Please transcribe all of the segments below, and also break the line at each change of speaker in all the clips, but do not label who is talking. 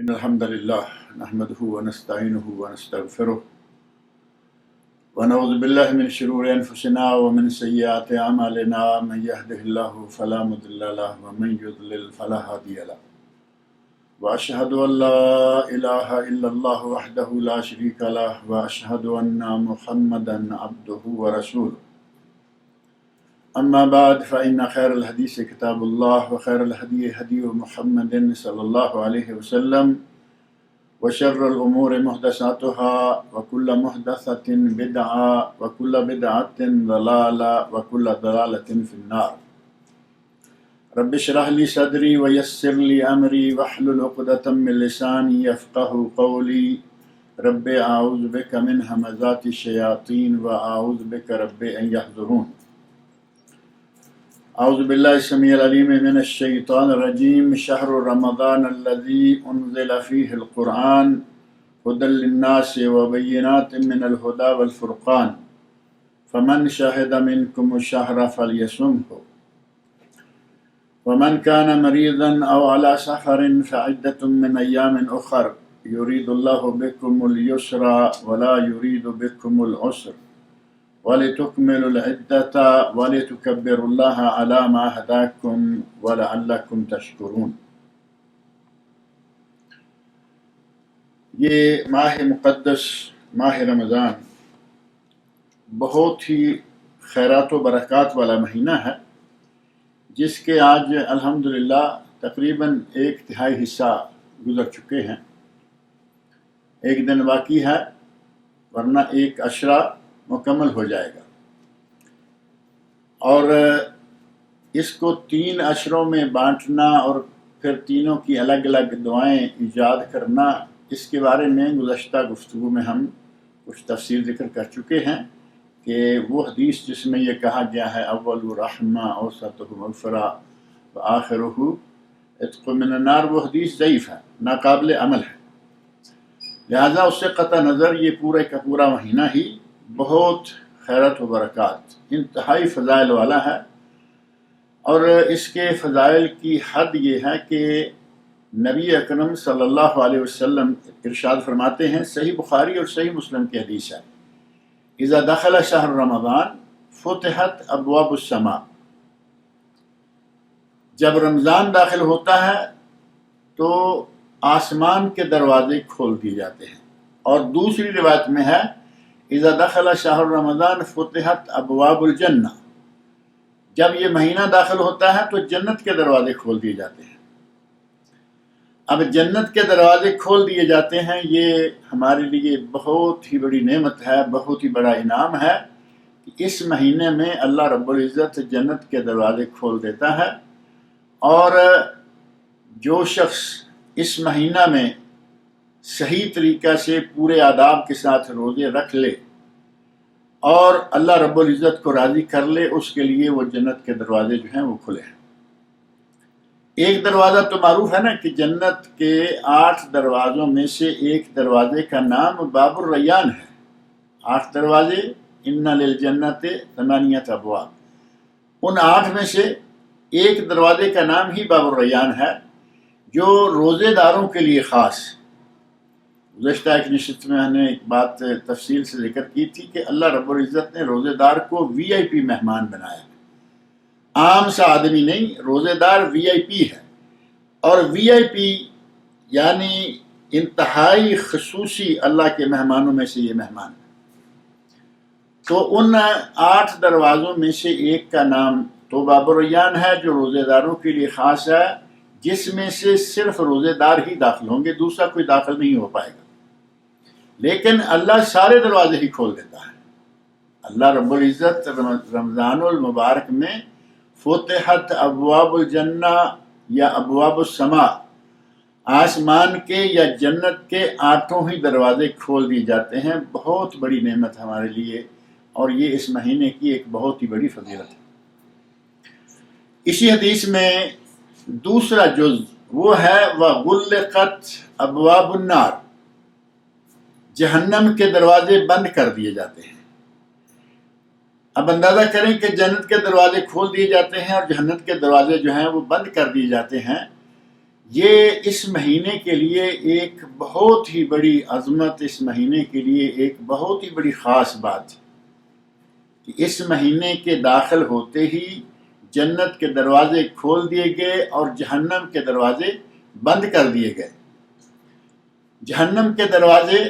إن الحمد لله نحمده ونستعينه ونستغفره ونعوذ بالله من شرور أنفسنا ومن سيئات أعمالنا من يهده الله فلا مضل له ومن يضلل فلا هادي له وأشهد أن لا إله إلا الله وحده لا شريك له وأشهد أن محمدا عبده ورسوله أما بعد فإن خير الحديث كتاب الله وخير الهدي هدي محمد صلى الله عليه وسلم وشر الأمور محدثاتها وكل محدثة بدعة وكل بدعة ضلالة وكل ضلالة في النار رب اشرح لي صدري ويسر لي أمري واحلل عقدة من لساني يفقهوا قولي رب أعوذ بك من همزات الشياطين وأعوذ بك رب أن يحضرون أعوذ بالله السميع العليم من الشيطان الرجيم شهر رمضان الذي أنزل فيه القرآن هدى للناس وبينات من الهدى والفرقان فمن شهد منكم الشهر فليصمه ومن كان مريضا أو على سفر فعدة من أيام أخر يريد الله بكم اليسر ولا يريد بكم العسر وَلِتُكْمِلُوا الْعِدَّةَ وَلِتُكَبِّرُوا اللَّهَ عَلَى مَا هَدَاكُمْ وَلَعَلَّكُمْ تَشْكُرُونَ۔ یہ ماہ مقدس ماہ رمضان بہت ہی خیرات و برکات والا مہینہ ہے، جس کے آج الحمدللہ تقریباً 1/3 حصہ گزر چکے ہیں۔ ایک دن باقی ہے، ورنہ ایک عشرہ مکمل ہو جائے گا، اور اس کو 3 عشروں میں بانٹنا اور پھر تینوں کی الگ الگ دعائیں ایجاد کرنا، اس کے بارے میں گزشتہ گفتگو میں ہم کچھ تفصیل ذکر کر چکے ہیں کہ وہ حدیث جس میں یہ کہا گیا ہے اول رحمہ اوسطہ مغفرہ وآخرہ عتق من النار، وہ حدیث ضعیف ہے، ناقابل عمل ہے۔ لہذا اس سے قطع نظر یہ پورے کا پورا مہینہ ہی بہت خیرات و برکات، انتہائی فضائل والا ہے، اور اس کے فضائل کی حد یہ ہے کہ نبی اکرم صلی اللہ علیہ وسلم ارشاد فرماتے ہیں، صحیح بخاری اور صحیح مسلم کی حدیث ہے، اذا دخل شہر رمضان فتحت ابواب السماء، جب رمضان داخل ہوتا ہے تو آسمان کے دروازے کھول دیے جاتے ہیں، اور دوسری روایت میں ہے اذا دخل شہر رمضان فتحت ابواب الجنہ، جب یہ مہینہ داخل ہوتا ہے تو جنت کے دروازے کھول دیے جاتے ہیں۔ اب جنت کے دروازے کھول دیے جاتے ہیں، یہ ہمارے لیے بہت ہی بڑی نعمت ہے، بہت ہی بڑا انعام ہے کہ اس مہینے میں اللہ رب العزت جنت کے دروازے کھول دیتا ہے، اور جو شخص اس مہینہ میں صحیح طریقہ سے پورے آداب کے ساتھ روزے رکھ لے اور اللہ رب العزت کو راضی کر لے، اس کے لیے وہ جنت کے دروازے جو ہیں وہ کھلے ہیں۔ ایک دروازہ تو معروف ہے نا کہ جنت کے 8 دروازوں میں سے ایک دروازے کا نام باب الریان ہے۔ 8 دروازے، ان للجنت 8 ابواب، ان 8 میں سے ایک دروازے کا نام ہی باب الریان ہے، جو روزے داروں کے لیے خاص۔ گزشتہ ایک نشست میں ہم نے ایک بات تفصیل سے ذکر کی تھی کہ اللہ رب العزت نے روزے دار کو VIP مہمان بنایا، عام سا آدمی نہیں، روزے دار VIP ہے، اور VIP یعنی انتہائی خصوصی اللہ کے مہمانوں میں سے یہ مہمان ہے۔ تو ان 8 دروازوں میں سے ایک کا نام تو باب الریان ہے، جو روزے داروں کے لیے خاص ہے، جس میں سے صرف روزے دار ہی داخل ہوں گے، دوسرا کوئی داخل نہیں ہو پائے گا۔ لیکن اللہ سارے دروازے ہی کھول دیتا ہے۔ اللہ رب العزت رمضان المبارک میں فتحت ابواب الجنہ یا ابواب السماء، آسمان کے یا جنت کے 8 ہی دروازے کھول دیے جاتے ہیں۔ بہت بڑی نعمت ہمارے لیے، اور یہ اس مہینے کی ایک بہت ہی بڑی فضیلت ہے۔ اسی حدیث میں دوسرا جز وہ ہے وَغُلِّقَتْ أَبْوَابُ النَّارِ، جہنم کے دروازے بند کر دیے جاتے ہیں۔ اب اندازہ کریں کہ جنت کے دروازے کھول دیے جاتے ہیں اور جہنم کے دروازے جو ہیں وہ بند کر دیے جاتے ہیں، یہ اس مہینے کے لیے ایک بہت ہی بڑی عظمت، اس مہینے کے لیے ایک بہت ہی بڑی خاص بات کہ اس مہینے کے داخل ہوتے ہی جنت کے دروازے کھول دیے گئے اور جہنم کے دروازے بند کر دیے گئے۔ جہنم کے دروازے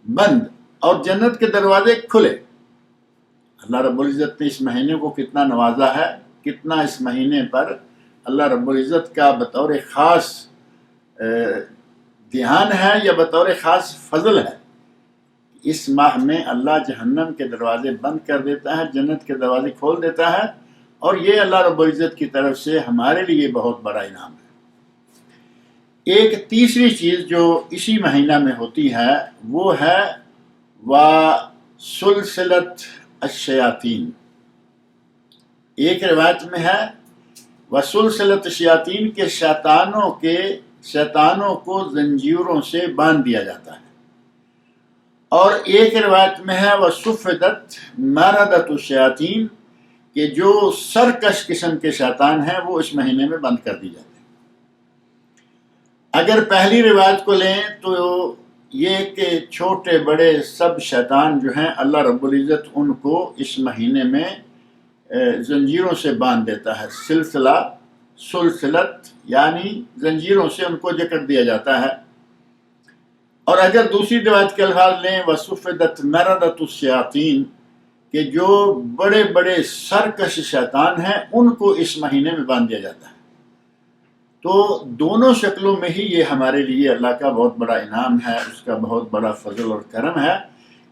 بند اور جنت کے دروازے کھلے۔ اللہ رب العزت نے اس مہینے کو کتنا نوازا ہے، کتنا اس مہینے پر اللہ رب العزت کا بطور خاص دھیان ہے یا بطور خاص فضل ہے۔ اس ماہ میں اللہ جہنم کے دروازے بند کر دیتا ہے، جنت کے دروازے کھول دیتا ہے، اور یہ اللہ رب العزت کی طرف سے ہمارے لیے بہت بڑا انعام ہے۔ ایک تیسری چیز جو اسی مہینہ میں ہوتی ہے وہ ہے وَسُلْسِلَةُ الشَّيَاطِينِ۔ ایک روایت میں ہے وَسُلْسِلَةُ الشَّيَاطِينِ کہ شیطانوں کو زنجیروں سے باندھ دیا جاتا ہے، اور ایک روایت میں ہے وَصُفِّدَتْ مَرَدَةُ الشَّيَاطِينِ کہ جو سرکش قسم کے شیطان ہیں وہ اس مہینے میں بند کر دی جاتے ہیں۔ اگر پہلی روایت کو لیں تو یہ کہ چھوٹے بڑے سب شیطان جو ہیں اللہ رب العزت ان کو اس مہینے میں زنجیروں سے باندھ دیتا ہے۔ سلسلہ سلسلت یعنی زنجیروں سے ان کو جکڑ دیا جاتا ہے۔ اور اگر دوسری روایت کے الفاظ لیں وَصُفِّدَتْ مَرَدَةُ الشَّيَاطِينِ کہ جو بڑے بڑے سرکش شیطان ہیں ان کو اس مہینے میں باندھ دیا جاتا ہے۔ تو دونوں شکلوں میں ہی یہ ہمارے لیے اللہ کا بہت بڑا انعام ہے، اس کا بہت بڑا فضل اور کرم ہے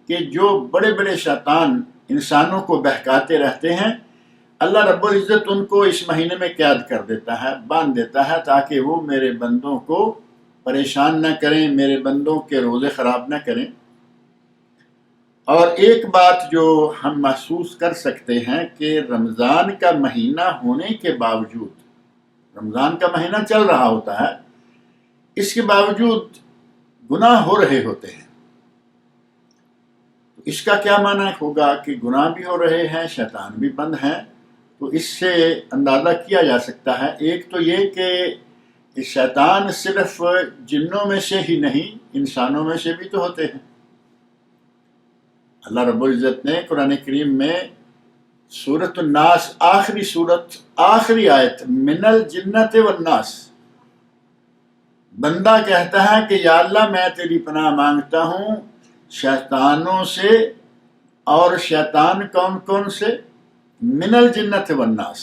کہ جو بڑے بڑے شیطان انسانوں کو بہکاتے رہتے ہیں اللہ رب العزت ان کو اس مہینے میں قید کر دیتا ہے، باندھ دیتا ہے، تاکہ وہ میرے بندوں کو پریشان نہ کریں، میرے بندوں کے روزے خراب نہ کریں۔ اور ایک بات جو ہم محسوس کر سکتے ہیں کہ رمضان کا مہینہ ہونے کے باوجود، رمضان کا مہینہ چل رہا ہوتا ہے، اس کے باوجود گناہ ہو رہے ہوتے ہیں۔ اس کا کیا معنی ہوگا کہ گناہ بھی ہو رہے ہیں، شیطان بھی بند ہیں؟ تو اس سے اندازہ کیا جا سکتا ہے ایک تو یہ کہ شیطان صرف جنوں میں سے ہی نہیں انسانوں میں سے بھی تو ہوتے ہیں۔ اللہ رب العزت نے قرآن کریم میں سورۃ الناس آخری آیت من الجنت والناس، بندہ کہتا ہے کہ یا اللہ میں تیری پناہ مانگتا ہوں شیطانوں سے، اور شیطان کون کون سے؟ من الجنت والناس،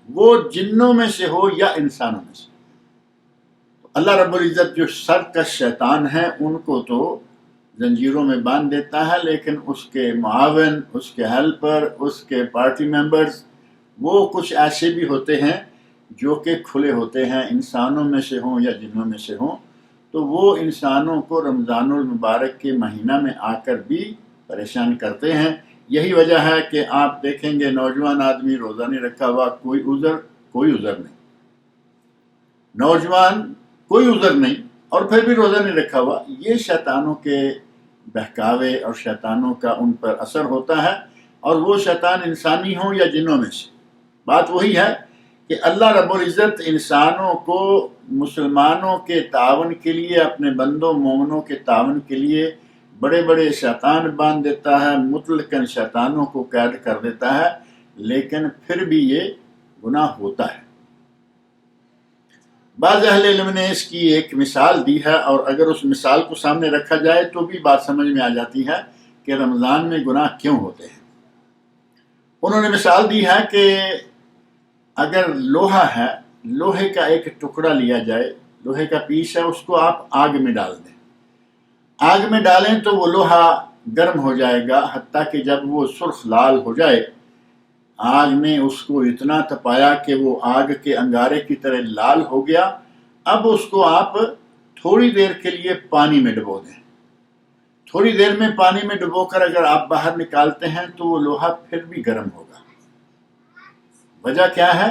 وہ جنوں میں سے ہو یا انسانوں میں سے۔ اللہ رب العزت جو سرکش شیطان ہیں ان کو تو زنجیروں میں باندھ دیتا ہے، لیکن اس کے معاون، اس کے ہیلپر، اس کے پارٹی ممبرز وہ کچھ ایسے بھی ہوتے ہیں جو کہ کھلے ہوتے ہیں، انسانوں میں سے ہوں یا جنوں میں سے ہوں، تو وہ انسانوں کو رمضان المبارک کے مہینہ میں آ کر بھی پریشان کرتے ہیں۔ یہی وجہ ہے کہ آپ دیکھیں گے نوجوان آدمی روزہ نہیں رکھا ہوا، کوئی عذر نہیں، نوجوان کوئی عذر نہیں اور پھر بھی روزہ نہیں رکھا ہوا، یہ شیطانوں کے بہکاوے اور شیطانوں کا ان پر اثر ہوتا ہے، اور وہ شیطان انسانی ہوں یا جنوں میں سے۔ بات وہی ہے کہ اللہ رب العزت انسانوں کو مسلمانوں کے تعاون کے لیے، اپنے بندوں مومنوں کے تعاون کے لیے بڑے بڑے شیطان باندھ دیتا ہے، مطلقاً شیطانوں کو قید کر دیتا ہے، لیکن پھر بھی یہ گناہ ہوتا ہے۔ بعض اہل علم نے اس کی ایک مثال دی ہے، اور اگر اس مثال کو سامنے رکھا جائے تو بھی بات سمجھ میں آ جاتی ہے کہ رمضان میں گناہ کیوں ہوتے ہیں۔ انہوں نے مثال دی ہے کہ اگر لوہا ہے، لوہے کا ایک ٹکڑا لیا جائے، لوہے کا پیس ہے، اس کو آپ آگ میں ڈال دیں، آگ میں ڈالیں تو وہ لوہا گرم ہو جائے گا، حتیٰ کہ جب وہ سرخ لال ہو جائے، آگ نے اس کو اتنا تپایا کہ وہ آگ کے انگارے کی طرح لال ہو گیا، اب اس کو آپ تھوڑی دیر کے لیے پانی میں ڈبو دیں، تھوڑی دیر میں پانی میں ڈبو کر اگر آپ باہر نکالتے ہیں تو وہ لوہا پھر بھی گرم ہوگا۔ وجہ کیا ہے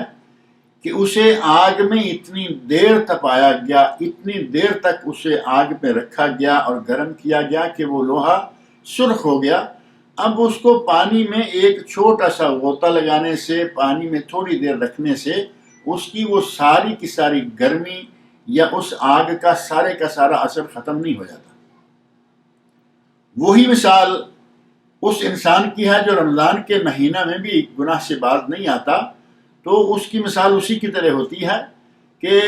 کہ اسے آگ میں اتنی دیر تپایا گیا، اتنی دیر تک اسے آگ میں رکھا گیا اور گرم کیا گیا کہ وہ لوہا سرخ ہو گیا۔ اب اس کو پانی میں ایک چھوٹا سا غوطہ لگانے سے، پانی میں تھوڑی دیر رکھنے سے اس کی وہ ساری کی ساری گرمی یا اس آگ کا سارا اثر ختم نہیں ہو جاتا۔ وہی مثال اس انسان کی ہے جو رمضان کے مہینہ میں بھی گناہ سے باز نہیں آتا، تو اس کی مثال اسی کی طرح ہوتی ہے کہ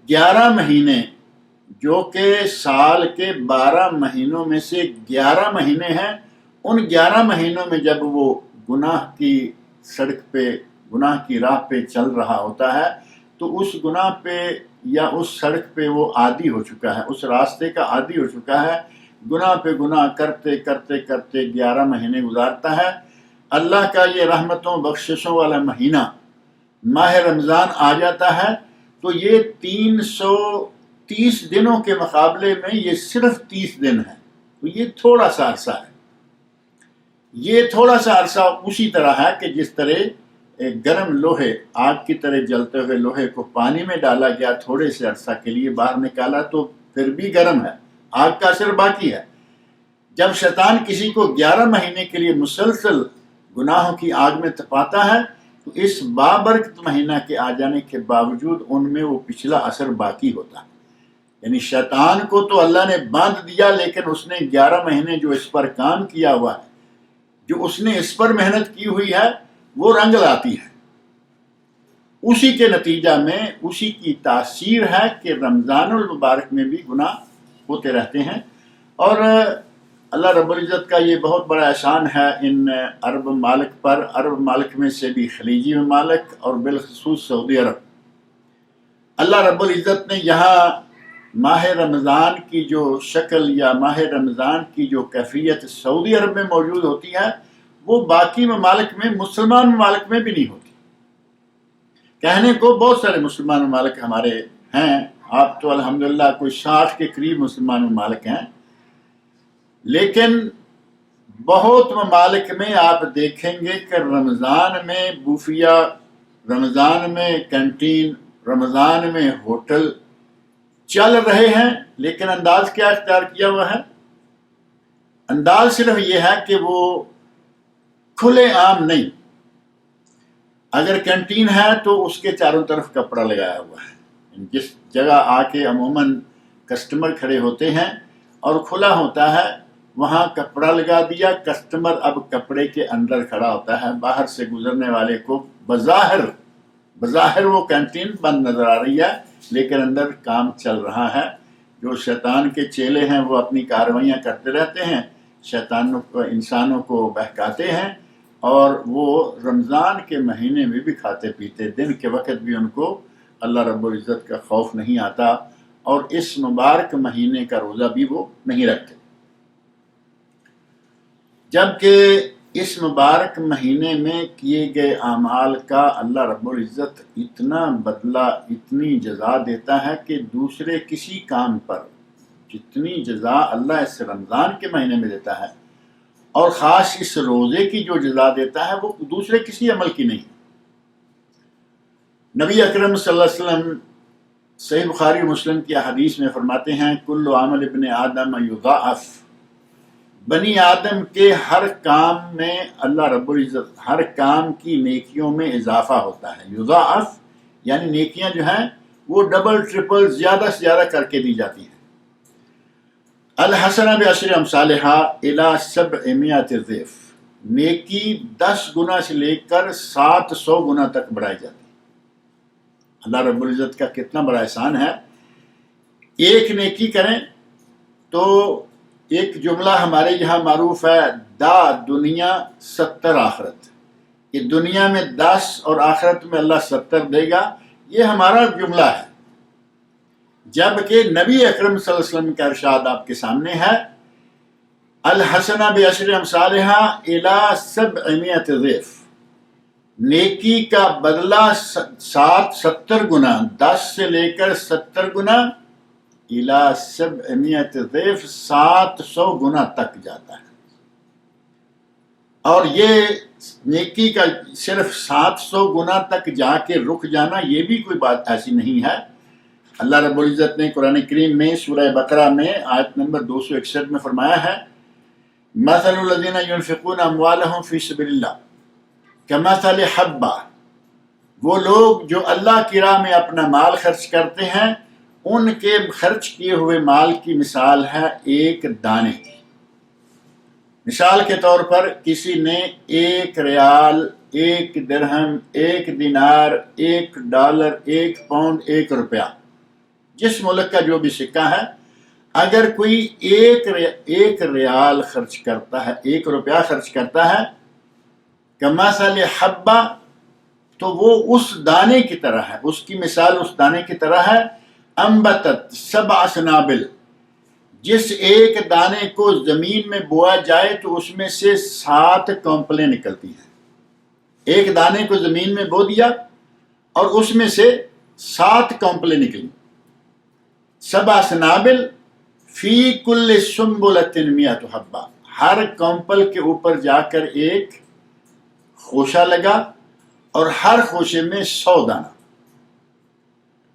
11 مہینے جو کہ سال کے 12 مہینوں میں سے 11 مہینے ہیں، ان 11 مہینوں میں جب وہ گناہ کی سڑک پہ، گناہ کی راہ پہ چل رہا ہوتا ہے، تو اس گناہ پہ یا اس سڑک پہ وہ عادی ہو چکا ہے، اس راستے کا عادی ہو چکا ہے، گناہ پہ گناہ کرتے کرتے کرتے 11 مہینے گزارتا ہے۔ اللہ کا یہ رحمتوں بخششوں والا مہینہ ماہ رمضان آ جاتا ہے، تو یہ 330 دنوں کے مقابلے میں یہ صرف 30 دن ہے، تو یہ تھوڑا سا عرصہ ہے۔ یہ تھوڑا سا عرصہ اسی طرح ہے کہ جس طرح ایک گرم لوہے، آگ کی طرح جلتے ہوئے لوہے کو پانی میں ڈالا گیا، تھوڑے سے عرصہ کے لیے باہر نکالا تو پھر بھی گرم ہے، آگ کا اثر باقی ہے۔ جب شیطان کسی کو 11 مہینے کے لیے مسلسل گناہوں کی آگ میں تپاتا ہے، تو اس بابرکت مہینہ کے آ جانے کے باوجود ان میں وہ پچھلا اثر باقی ہوتا ہے۔ یعنی شیطان کو تو اللہ نے باندھ دیا، لیکن اس نے 11 مہینے جو اس پر کام کیا ہوا ہے، جو اس نے اس پر محنت کی ہوئی ہے، وہ رنگ لاتی ہے۔ اسی کے نتیجہ میں اسی کی تاثیر ہے کہ رمضان المبارک میں بھی گناہ ہوتے رہتے ہیں۔ اور اللہ رب العزت کا یہ بہت بڑا احسان ہے ان عرب ممالک پر، عرب ممالک میں سے بھی خلیجی ممالک اور بالخصوص سعودی عرب۔ اللہ رب العزت نے یہاں ماہ رمضان کی جو شکل یا ماہ رمضان کی جو کیفیت سعودی عرب میں موجود ہوتی ہے، وہ باقی ممالک میں، مسلمان ممالک میں بھی نہیں ہوتی۔ کہنے کو بہت سارے مسلمان ممالک ہمارے ہیں، آپ تو الحمدللہ کوئی 60 کے قریب مسلمان ممالک ہیں، لیکن بہت ممالک میں آپ دیکھیں گے کہ رمضان میں بوفیا، رمضان میں کینٹین، رمضان میں ہوٹل چل رہے ہیں، لیکن انداز کیا اختیار کیا ہوا ہے؟ انداز صرف یہ ہے کہ وہ کھلے عام نہیں، اگر کینٹین ہے تو اس کے چاروں طرف کپڑا لگایا ہوا ہے، جس جگہ آ کے عموماً کسٹمر کھڑے ہوتے ہیں اور کھلا ہوتا ہے، وہاں کپڑا لگا دیا، کسٹمر اب کپڑے کے اندر کھڑا ہوتا ہے، باہر سے گزرنے والے کو بظاہر وہ کینٹین بند نظر آ رہی ہے، لیکن اندر کام چل رہا ہے۔ جو شیطان کے چیلے ہیں وہ اپنی کارروائیاں کرتے رہتے ہیں، شیطانوں کو، انسانوں کو بہکاتے ہیں، اور وہ رمضان کے مہینے میں بھی کھاتے پیتے، دن کے وقت بھی ان کو اللہ رب العزت کا خوف نہیں آتا، اور اس مبارک مہینے کا روزہ بھی وہ نہیں رکھتے۔ جبکہ اس مبارک مہینے میں کیے گئے اعمال کا اللہ رب العزت اتنا بدلہ، اتنی جزا دیتا ہے کہ دوسرے کسی کام پر جتنی جزا اللہ اس رمضان کے مہینے میں دیتا ہے، اور خاص اس روزے کی جو جزا دیتا ہے، وہ دوسرے کسی عمل کی نہیں۔ نبی اکرم صلی اللہ علیہ وسلم صحیح بخاری و مسلم کی حدیث میں فرماتے ہیں، کل عمل ابن آدم یضاعف، بنی آدم کے ہر کام میں اللہ رب العزت ہر کام کی نیکیوں میں اضافہ ہوتا ہے۔ یضاعف یعنی نیکیاں جو ہیں وہ ڈبل ٹرپل زیادہ سے زیادہ کر کے دی جاتی ہیں۔ الحسنہ بعشر امثالہا الی 700 ضعف، نیکی 10 گنا سے لے کر 700 گنا تک بڑھائی جاتی ہے۔ اللہ رب العزت کا کتنا بڑا احسان ہے۔ ایک نیکی کریں تو ایک جملہ ہمارے یہاں معروف ہے، دا دنیا 70 آخرت، کہ دنیا میں 10 اور آخرت میں اللہ 70 دے گا، یہ ہمارا جملہ ہے، جبکہ نبی اکرم صلی اللہ علیہ وسلم کا ارشاد آپ کے سامنے ہے، الحسنہ بعشر امثالہا الی 700 ضعف، نیکی کا بدلہ 70 گنا، 10 سے لے کر 70 گنا، الی 700 ضعف 700 گنا تک جاتا ہے۔ اور یہ نیکی کا صرف 700 گنا تک جا کے رک جانا، یہ بھی کوئی بات ایسی نہیں ہے۔ اللہ رب العزت نے قرآن کریم میں سورہ بقرہ میں آیت نمبر 261 میں فرمایا ہے، مثل الذین ينفقون اموالهم فی سبیل اللہ کمثل حبہ، وہ لوگ جو اللہ کی راہ میں اپنا مال خرچ کرتے ہیں، ان کے خرچ کیے ہوئے مال کی مثال ہے ایک دانے کی۔ مثال کے طور پر کسی نے 1 ریال، 1 درہم، 1 دینار، 1 ڈالر، 1 پاؤنڈ، 1 روپیہ، جس ملک کا جو بھی سکہ ہے، اگر کوئی ایک ریال خرچ کرتا ہے، 1 روپیہ خرچ کرتا ہے، کمثل حبہ، تو وہ اس دانے کی طرح ہے، اس کی مثال اس دانے کی طرح ہے، انبتت 7 سنابل، جس ایک دانے کو زمین میں بویا جائے تو اس میں سے 7 کونپلیں نکلتی ہیں۔ ایک دانے کو زمین میں بو دیا اور اس میں سے 7 کونپلیں نکلی۔ 7 سنابل فی کل سنبلۃ 100 حبہ، ہر کونپل کے اوپر جا کر ایک خوشہ لگا اور ہر خوشے میں 100 دانہ۔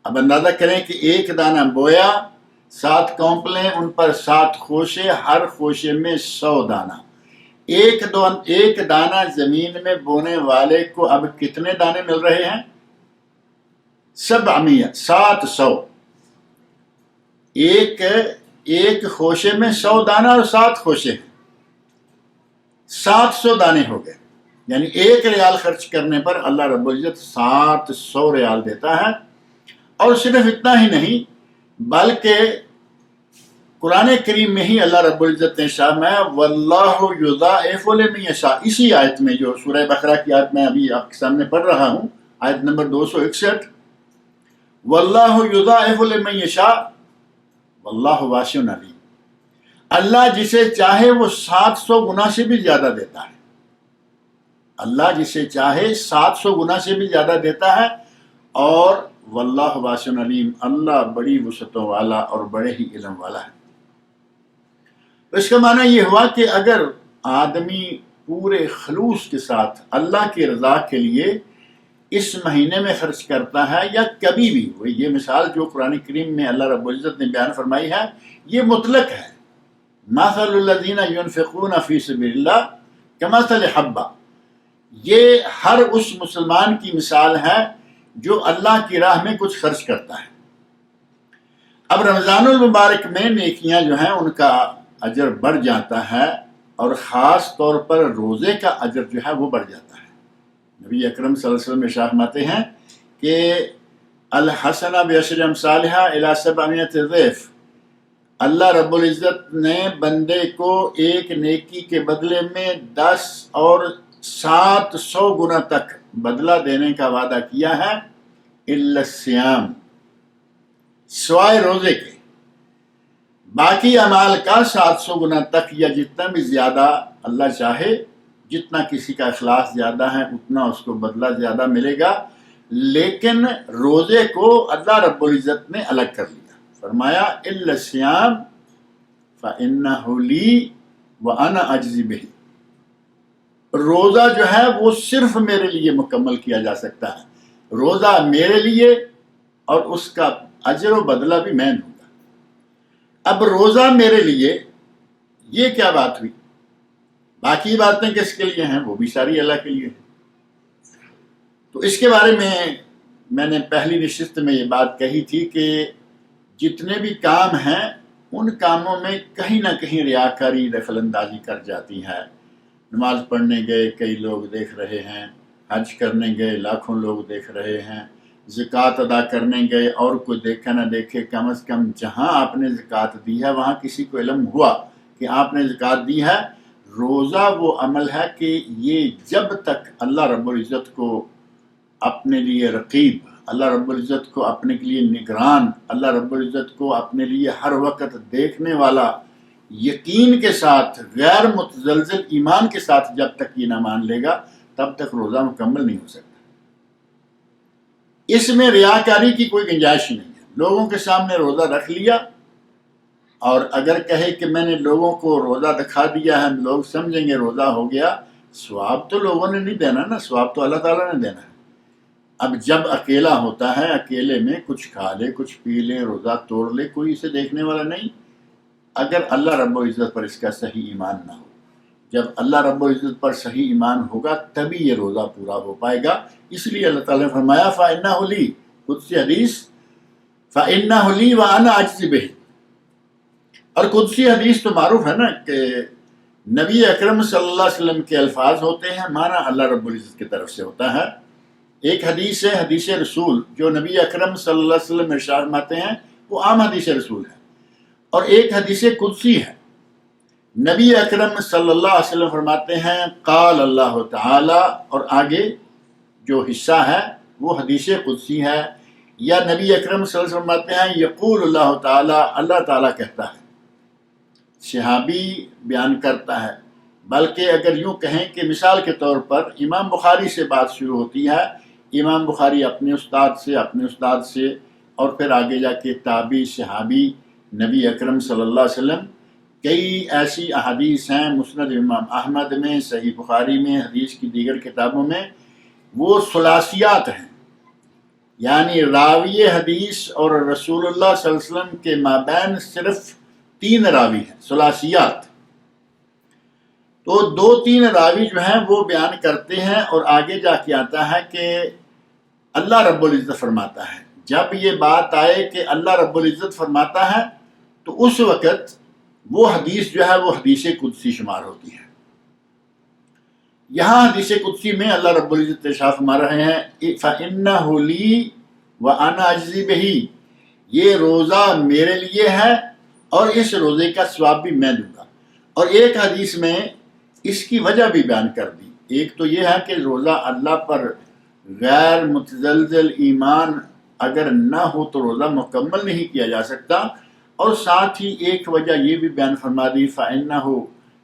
اب اندازہ کریں کہ ایک دانہ بویا، 7 کونپلیں، ان پر 7 خوشے، ہر خوشے میں 100 دانہ۔ ایک دانہ زمین میں بونے والے کو اب کتنے دانے مل رہے ہیں؟ 700۔ ایک خوشے میں 100 دانہ اور 7 خوشے ہیں، 700 دانے ہو گئے۔ یعنی 1 ریال خرچ کرنے پر اللہ رب العزت 700 ریال دیتا ہے۔ اور صرف اتنا ہی نہیں، بلکہ قرآن کریم میں ہی اللہ رب العزت نے فرمایا واللہ یضاعف لمن یشاء، اسی آیت میں جو سورہ بقرہ کی آیت میں ابھی آپ کے سامنے پڑھ رہا ہوں، آیت نمبر 261، واللہ یضاعف لمن یشاء واللہ واسع علیم، اللہ جسے چاہے وہ 700 گنا سے بھی زیادہ دیتا ہے۔ اللہ جسے چاہے 700 گنا سے بھی زیادہ دیتا ہے، اور واللہ واسع علیم، اللہ بڑی وسعتوں والا اور بڑے ہی علم والا ہے۔ تو اس کا معنی یہ ہوا کہ اگر آدمی پورے خلوص کے ساتھ اللہ کی رضا کے لیے اس مہینے میں خرچ کرتا ہے یا کبھی بھی، وہ یہ مثال جو قرآن کریم میں اللہ رب العزت نے بیان فرمائی ہے یہ مطلق ہے، مثل الذین ينفقون فی سبیل اللہ کمثل حبہ، یہ ہر اس مسلمان کی مثال ہے جو اللہ کی راہ میں کچھ خرچ کرتا ہے۔ اب رمضان المبارک میں نیکیاں جو ہیں ان کا اجر بڑھ جاتا ہے، اور خاص طور پر روزے کا اجر جو ہے وہ بڑھ جاتا ہے۔ نبی اکرم صلی اللہ علیہ وسلم ارشاد فرماتے ہیں کہ الحسنہ بعشر امثالہا الی 700 ضعف، اللہ رب العزت نے بندے کو ایک نیکی کے بدلے میں 10 اور 700 گنا تک بدلہ دینے کا وعدہ کیا ہے، الا الصیام، سوائے روزے کے، باقی اعمال کا 700 گنا تک یا جتنا بھی زیادہ اللہ چاہے، جتنا کسی کا اخلاص زیادہ ہے اتنا اس کو بدلہ زیادہ ملے گا، لیکن روزے کو اللہ رب العزت نے الگ کر لیا، فرمایا الا الصیام فإنہ لی وأنا اجزی بہ، روزہ جو ہے وہ صرف میرے لیے مکمل کیا جا سکتا ہے، روزہ میرے لیے اور اس کا اجر و بدلہ بھی میں دوں گا۔ اب روزہ میرے لیے، یہ کیا بات ہوئی؟ باقی باتیں کس کے لیے ہیں؟ وہ بھی ساری اللہ کے لیے ہیں۔ تو اس کے بارے میں نے پہلی نشست میں یہ بات کہی تھی کہ جتنے بھی کام ہیں ان کاموں میں کہیں نہ کہیں ریاکاری دخل اندازی کر جاتی ہے۔ نماز پڑھنے گئے کئی لوگ دیکھ رہے ہیں، حج کرنے گئے لاکھوں لوگ دیکھ رہے ہیں، زکوٰۃ ادا کرنے گئے اور کوئی دیکھے نہ دیکھے، کم از کم جہاں آپ نے زکوٰۃ دی ہے وہاں کسی کو علم ہوا کہ آپ نے زکوٰۃ دی ہے۔ روزہ وہ عمل ہے کہ یہ جب تک اللہ رب العزت کو اپنے لیے رقیب، اللہ رب العزت کو اپنے کے لیے نگران، اللہ رب العزت کو اپنے لیے ہر وقت دیکھنے والا، یقین کے ساتھ، غیر متزلزل ایمان کے ساتھ جب تک یہ نہ مان لے گا تب تک روزہ مکمل نہیں ہو سکتا۔ اس میں ریاکاری کی کوئی گنجائش نہیں ہے۔ لوگوں کے سامنے روزہ رکھ لیا اور اگر کہے کہ میں نے لوگوں کو روزہ دکھا دیا ہے، لوگ سمجھیں گے روزہ ہو گیا، ثواب تو لوگوں نے نہیں دینا نا، ثواب تو اللہ تعالیٰ نے دینا ہے۔ اب جب اکیلا ہوتا ہے، اکیلے میں کچھ کھا لے، کچھ پی لے، روزہ توڑ لے، کوئی اسے دیکھنے والا نہیں، اگر اللہ رب العزت پر اس کا صحیح ایمان نہ ہو۔ جب اللہ رب العزت پر صحیح ایمان ہوگا تبھی یہ روزہ پورا ہو پائے گا۔ اس لیے اللہ تعالیٰ نے فرمایا فَإِنَّهُ لِي، قدسی حدیث، فَإِنَّهُ لِي وَأَنَا أَجْزِي بِهِ۔ اور قدسی حدیث تو معروف ہے نا کہ نبی اکرم صلی اللہ علیہ وسلم کے الفاظ ہوتے ہیں، معنی اللہ رب العزت کی طرف سے ہوتا ہے۔ ایک حدیث ہے حدیث رسول، جو نبی اکرم صلی اللہ علیہ وسلم ارشاد فرماتے ہیں وہ عام حدیث رسول ہے، اور ایک حدیث قدسی ہے۔ نبی اکرم صلی اللہ علیہ وسلم فرماتے ہیں قال اللہ تعالی، اور آگے جو حصہ ہے وہ حدیث قدسی ہے، یا نبی اکرم صلی اللہ علیہ وسلم فرماتے ہیں یقول اللہ تعالی، اللہ تعالیٰ کہتا ہے۔ صحابی بیان کرتا ہے، بلکہ اگر یوں کہیں کہ مثال کے طور پر امام بخاری سے بات شروع ہوتی ہے، امام بخاری اپنے استاد سے اور پھر آگے جا کے تابعی، صحابی، نبی اکرم صلی اللہ علیہ وسلم۔ کئی ایسی احادیث ہیں مسند امام احمد میں، صحیح بخاری میں، حدیث کی دیگر کتابوں میں، وہ ثلاثیات ہیں، یعنی راوی حدیث اور رسول اللہ صلی اللہ علیہ وسلم کے مابین صرف 3 راوی ہیں، ثلاثیات۔ تو 2-3 راوی جو ہیں وہ بیان کرتے ہیں، اور آگے جا کے آتا ہے کہ اللہ رب العزت فرماتا ہے۔ جب یہ بات آئے کہ اللہ رب العزت فرماتا ہے تو اس وقت وہ حدیث جو ہے وہ حدیث قدسی شمار ہوتی ہے۔ یہاں حدیث قدسی میں اللہ رب العزت ارشاد فرما رہے ہیں فَإِنَّهُ لِي وَأَنَا أَجْزِي بِهِ، یہ روزہ میرے لیے ہے اور اس روزے کا ثواب بھی میں دوں گا۔ اور ایک حدیث میں اس کی وجہ بھی بیان کر دی۔ ایک تو یہ ہے کہ روزہ اللہ پر غیر متزلزل ایمان اگر نہ ہو تو روزہ مکمل نہیں کیا جا سکتا، اور ساتھ ہی ایک وجہ یہ بھی بیان فرما دی فَإِنَّهُ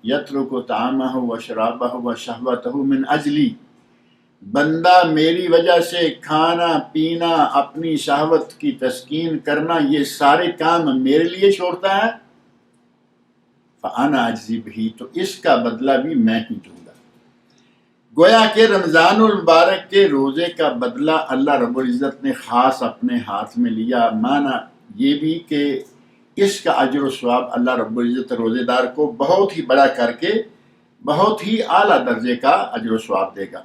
يَتْرُكُ طَعَامَهُ وَشَرَابَهُ وَشَهْوَتَهُ مِنْ أَجْلِي، بندہ میری وجہ سے کھانا پینا، اپنی شہوت کی تسکین کرنا، یہ سارے کام میرے لیے چھوڑتا ہے، فَأَنَا أَجْزِي بِهِ، تو اس کا بدلہ بھی میں ہی دوں گا۔ گویا کہ رمضان المبارک کے روزے کا بدلہ اللہ رب العزت نے خاص اپنے ہاتھ میں لیا۔ معنی یہ بھی کہ اس کا اجر و ثواب اللہ رب العزت روزے دار کو بہت ہی بڑا کر کے بہت ہی اعلیٰ درجے کا اجر و ثواب دے گا۔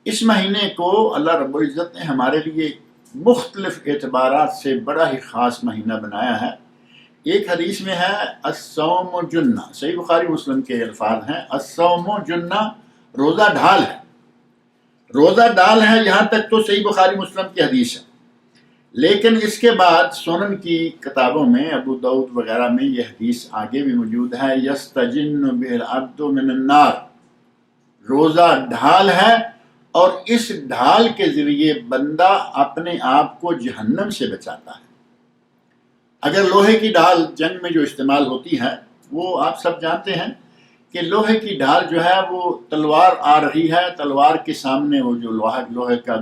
اس مہینے کو اللہ رب العزت نے ہمارے لیے مختلف اعتبارات سے بڑا ہی خاص مہینہ بنایا ہے۔ ایک حدیث میں ہے الصوم جنہ، صحیح بخاری مسلم کے الفاظ ہیں الصوم جنہ، روزہ ڈھال ہے، روزہ ڈھال ہے، یہاں تک تو صحیح بخاری مسلم کی حدیث ہے۔ لیکن اس کے بعد سنن کی کتابوں میں، ابو داؤد وغیرہ میں یہ حدیث آگے بھی موجود ہے یستجن بہ العبد من النار، روزہ ڈھال ہے اور اس ڈھال کے ذریعے بندہ اپنے آپ کو جہنم سے بچاتا ہے۔ اگر لوہے کی ڈھال جنگ میں جو استعمال ہوتی ہے، وہ آپ سب جانتے ہیں کہ لوہے کی ڈھال جو ہے وہ تلوار آ رہی ہے، تلوار کے سامنے وہ جو لوہے کا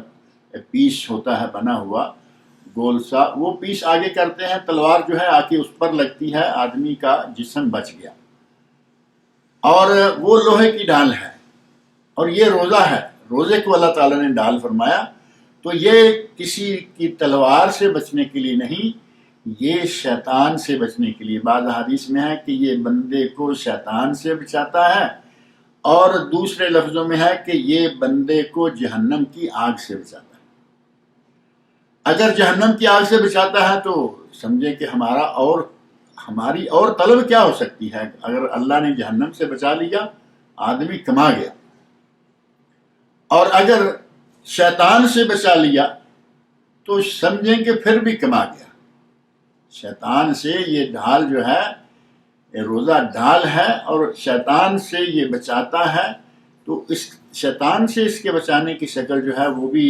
پیس ہوتا ہے بنا ہوا گول سا، وہ پیس آگے کرتے ہیں، تلوار جو ہے آ کے اس پر لگتی ہے، آدمی کا جسم بچ گیا، اور وہ لوہے کی ڈھال ہے، اور یہ روزہ ہے۔ روزے کو اللہ تعالیٰ نے ڈھال فرمایا، تو یہ کسی کی تلوار سے بچنے کے لیے نہیں، یہ شیطان سے بچنے کے لیے۔ بعض حدیث میں ہے کہ یہ بندے کو شیطان سے بچاتا ہے، اور دوسرے لفظوں میں ہے کہ یہ بندے کو جہنم کی آگ سے بچاتا ہے۔ اگر جہنم کی آگ سے بچاتا ہے تو سمجھے کہ ہماری اور طلب کیا ہو سکتی ہے۔ اگر اللہ نے جہنم سے بچا لیا، آدمی کما گیا، اور اگر شیطان سے بچا لیا تو سمجھیں کہ پھر بھی کما گیا۔ شیطان سے یہ ڈھال جو ہے، یہ روزہ ڈھال ہے، اور شیطان سے یہ بچاتا ہے، تو اس شیطان سے اس کے بچانے کی شکل جو ہے وہ بھی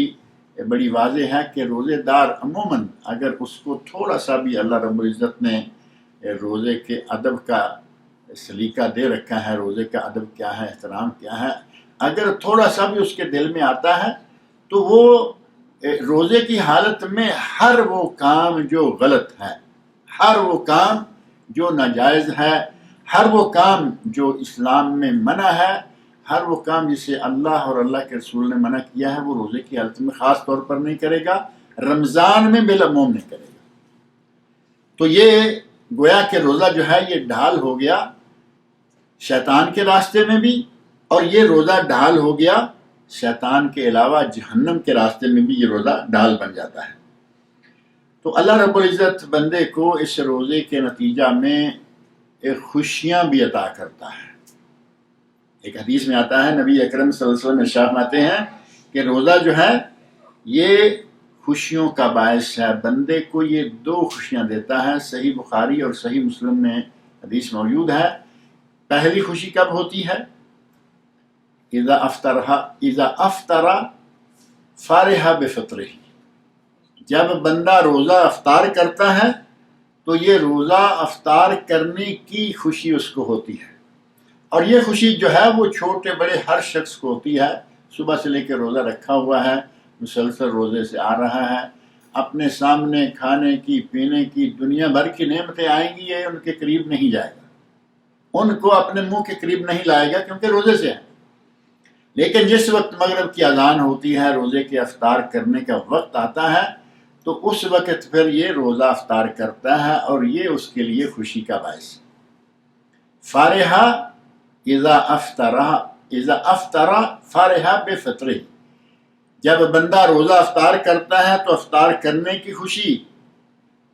بڑی واضح ہے کہ روزے دار عموماً اگر اس کو تھوڑا سا بھی اللہ رب العزت نے روزے کے ادب کا سلیقہ دے رکھا ہے، روزے کا ادب کیا ہے، احترام کیا ہے، اگر تھوڑا سا بھی اس کے دل میں آتا ہے تو وہ روزے کی حالت میں ہر وہ کام جو غلط ہے، ہر وہ کام جو ناجائز ہے، ہر وہ کام جو اسلام میں منع ہے، ہر وہ کام جسے اللہ اور اللہ کے رسول نے منع کیا ہے، وہ روزے کی حالت میں خاص طور پر نہیں کرے گا، رمضان میں بالعموم نہیں کرے گا۔ تو یہ گویا کہ روزہ جو ہے یہ ڈھال ہو گیا شیطان کے راستے میں بھی، اور یہ روزہ ڈھال ہو گیا شیطان کے علاوہ جہنم کے راستے میں بھی، یہ روزہ ڈھال بن جاتا ہے۔ تو اللہ رب العزت بندے کو اس روزے کے نتیجہ میں ایک خوشیاں بھی عطا کرتا ہے۔ ایک حدیث میں آتا ہے، نبی اکرم صلی اللہ علیہ وسلم ارشاد فرماتے ہیں کہ روزہ جو ہے یہ خوشیوں کا باعث ہے، بندے کو یہ دو خوشیاں دیتا ہے۔ صحیح بخاری اور صحیح مسلم میں حدیث موجود ہے۔ پہلی خوشی کب ہوتی ہے؟ اذا افطر فرح بفطرہ، جب بندہ روزہ افطار کرتا ہے تو یہ روزہ افطار کرنے کی خوشی اس کو ہوتی ہے، اور یہ خوشی جو ہے وہ چھوٹے بڑے ہر شخص کو ہوتی ہے۔ صبح سے لے کے روزہ رکھا ہوا ہے، مسلسل روزے سے آ رہا ہے، اپنے سامنے کھانے کی پینے کی دنیا بھر کی نعمتیں آئیں گی، یہ ان کے قریب نہیں جائے گا، ان کو اپنے منہ کے قریب نہیں لائے گا کیونکہ روزے سے ہے۔ لیکن جس وقت مغرب کی اذان ہوتی ہے، روزے کے افطار کرنے کا وقت آتا ہے، تو اس وقت پھر یہ روزہ افطار کرتا ہے اور یہ اس کے لیے خوشی کا باعث ہے۔ فارحہ اذا افطر فرح بفطرہ، جب بندہ روزہ افطار کرتا ہے تو افطار کرنے کی خوشی،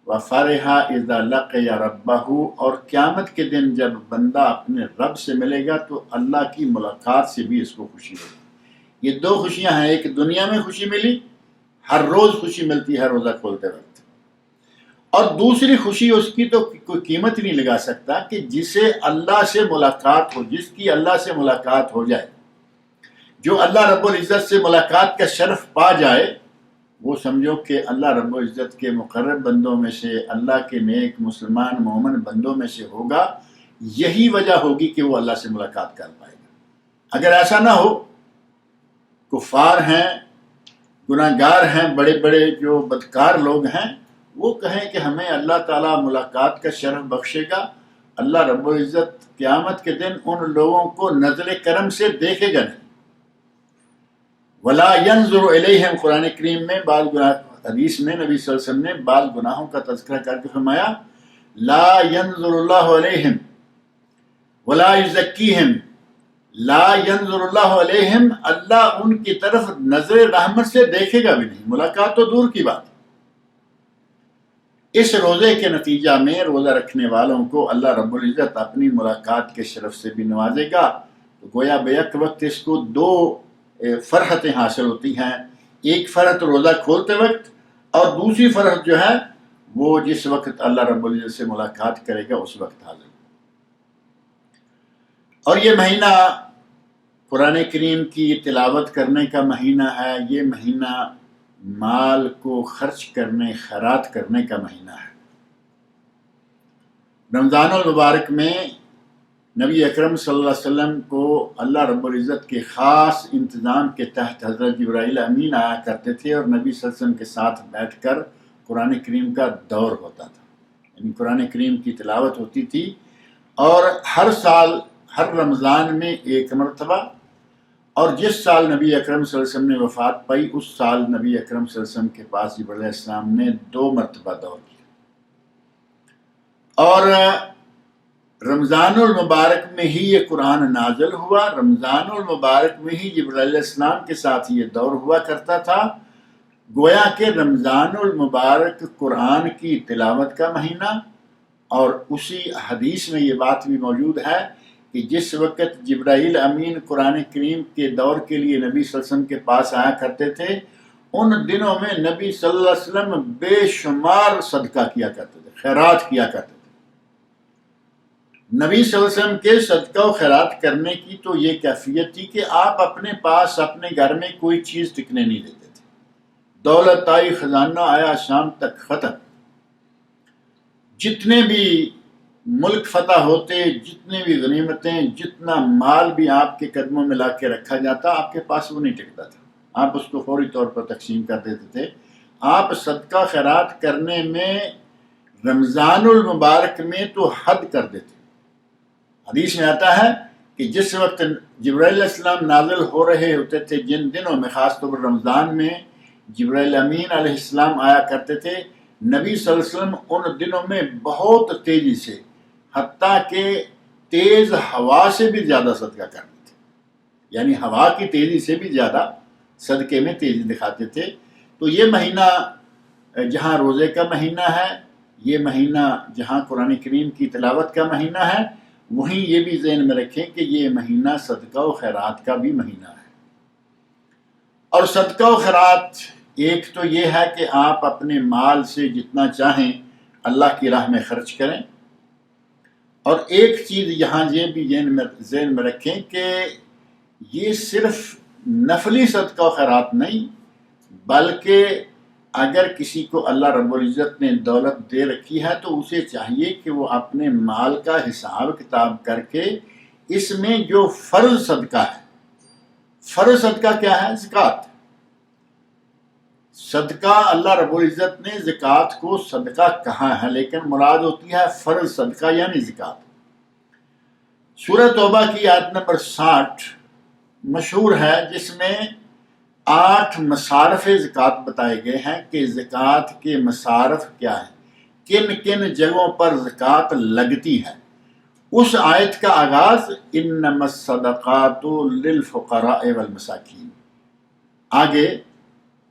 وفرح اذا لقی ربہ، اور قیامت کے دن جب بندہ اپنے رب سے ملے گا تو اللہ کی ملاقات سے بھی اس کو خوشی ہوگی۔ یہ دو خوشیاں ہیں، ایک دنیا میں خوشی ملی، ہر روز خوشی ملتی ہے روزہ کھولتے وقت، اور دوسری خوشی اس کی تو کوئی قیمت نہیں لگا سکتا کہ جسے اللہ سے ملاقات ہو، جس کی اللہ سے ملاقات ہو جائے، جو اللہ رب العزت سے ملاقات کا شرف پا جائے، وہ سمجھو کہ اللہ رب العزت کے مقرب بندوں میں سے، اللہ کے نیک مسلمان مومن بندوں میں سے ہوگا۔ یہی وجہ ہوگی کہ وہ اللہ سے ملاقات کر پائے گا۔ اگر ایسا نہ ہو، کفار ہیں، گناہ گار ہیں، بڑے بڑے جو بدکار لوگ ہیں، وہ کہیں کہ ہمیں اللہ تعالیٰ ملاقات کا شرف بخشے گا، اللہ رب العزت قیامت کے دن ان لوگوں کو نظر کرم سے دیکھے گا نہیں۔ ولا ينظر الیہم، قرآن کریم میں بعض حدیث میں نبی صلی اللہ علیہ وسلم نے بعض گناہوں کا تذکرہ کر کے فرمایا، لا ينظر اللہ علیہم ولا یزکیہم، لا ينظر اللہ علیہم، اللہ ان کی طرف نظر رحمت سے دیکھے گا بھی نہیں، ملاقات تو دور کی بات۔ اس روزے کے نتیجہ میں روزہ رکھنے والوں کو اللہ رب العزت اپنی ملاقات کے شرف سے بھی نوازے گا، تو گویا بیک وقت اس کو دو فرحتیں حاصل ہوتی ہیں، ایک فرحت روزہ کھولتے وقت، اور دوسری فرحت جو ہے وہ جس وقت اللہ رب العزت سے ملاقات کرے گا اس وقت حاصل۔ اور یہ مہینہ قرآن کریم کی تلاوت کرنے کا مہینہ ہے، یہ مہینہ مال کو خرچ کرنے، خیرات کرنے کا مہینہ ہے۔ رمضان المبارک میں نبی اکرم صلی اللہ علیہ وسلم کو اللہ رب العزت کے خاص انتظام کے تحت حضرت جبرائیل امین آیا کرتے تھے، اور نبی صلی اللہ علیہ وسلم کے ساتھ بیٹھ کر قرآن کریم کا دور ہوتا تھا، یعنی قرآن کریم کی تلاوت ہوتی تھی، اور ہر سال ہر رمضان میں ایک مرتبہ، اور جس سال نبی اکرم صلی اللہ علیہ وسلم نے وفات پائی اس سال نبی اکرم صلی اللہ علیہ وسلم کے پاس جبرائیل علیہ السلام نے 2 مرتبہ دور کیا۔ اور رمضان المبارک میں ہی یہ قرآن نازل ہوا، رمضان المبارک میں ہی جبرائیل علیہ السلام کے ساتھ یہ دور ہوا کرتا تھا، گویا کہ رمضان المبارک قرآن کی تلاوت کا مہینہ، اور اسی حدیث میں یہ بات بھی موجود ہے کہ جس وقت جبرائیل امین قرآن کریم کے دور کے لیے نبی صلی اللہ علیہ وسلم کے پاس آیا کرتے تھے، ان دنوں میں نبی صلی اللہ علیہ وسلم بے شمار صدقہ کیا کرتے تھے، خیرات کیا کرتے تھے۔ نبی صلی اللہ علیہ وسلم کے صدقہ و خیرات کرنے کی تو یہ کیفیت تھی کہ آپ اپنے پاس اپنے گھر میں کوئی چیز ٹکنے نہیں دیتے تھے، دولت آئی خزانہ آیا شام تک ختم، جتنے بھی ملک فتح ہوتے، جتنے بھی غنیمتیں، جتنا مال بھی آپ کے قدموں میں لا کے رکھا جاتا، آپ کے پاس وہ نہیں ٹکتا تھا، آپ اس کو فوری طور پر تقسیم کر دیتے تھے۔ آپ صدقہ خیرات کرنے میں رمضان المبارک میں تو حد کر دیتے۔ حدیث میں آتا ہے کہ جس وقت جبرائیل علیہ السلام نازل ہو رہے ہوتے تھے، جن دنوں میں خاص طور پر رمضان میں جبرائیل امین علیہ السلام آیا کرتے تھے، نبی صلی اللہ علیہ وسلم ان دنوں میں بہت تیزی سے، حتیٰ کہ تیز ہوا سے بھی زیادہ صدقہ کرتے تھے، یعنی ہوا کی تیزی سے بھی زیادہ صدقے میں تیزی دکھاتے تھے۔ تو یہ مہینہ جہاں روزے کا مہینہ ہے، یہ مہینہ جہاں قرآن کریم کی تلاوت کا مہینہ ہے، وہیں یہ بھی ذہن میں رکھیں کہ یہ مہینہ صدقہ و خیرات کا بھی مہینہ ہے۔ اور صدقہ و خیرات ایک تو یہ ہے کہ آپ اپنے مال سے جتنا چاہیں اللہ کی راہ میں خرچ کریں، اور ایک چیز یہاں یہ بھی ذہن میں رکھیں کہ یہ صرف نفلی صدقہ و خیرات نہیں، بلکہ اگر کسی کو اللہ رب العزت نے دولت دے رکھی ہے تو اسے چاہیے کہ وہ اپنے مال کا حساب کتاب کر کے اس میں جو فرض صدقہ ہے، فرض صدقہ کیا ہے؟ زکوٰۃ۔ صدقہ اللہ رب العزت نے زکوٰۃ کو صدقہ کہا ہے، لیکن مراد ہوتی ہے فرض صدقہ یعنی زکوٰۃ۔ سورہ توبہ کی آیت نمبر 60 مشہور ہے، جس میں 8 مصارف زکوٰۃ بتائے گئے ہیں کہ زکوٰۃ کے مصارف کیا ہیں، کن کن جگہوں پر زکوٰۃ لگتی ہے۔ اس آیت کا آغاز انما الصدقات للفقراء والمساکین، آگے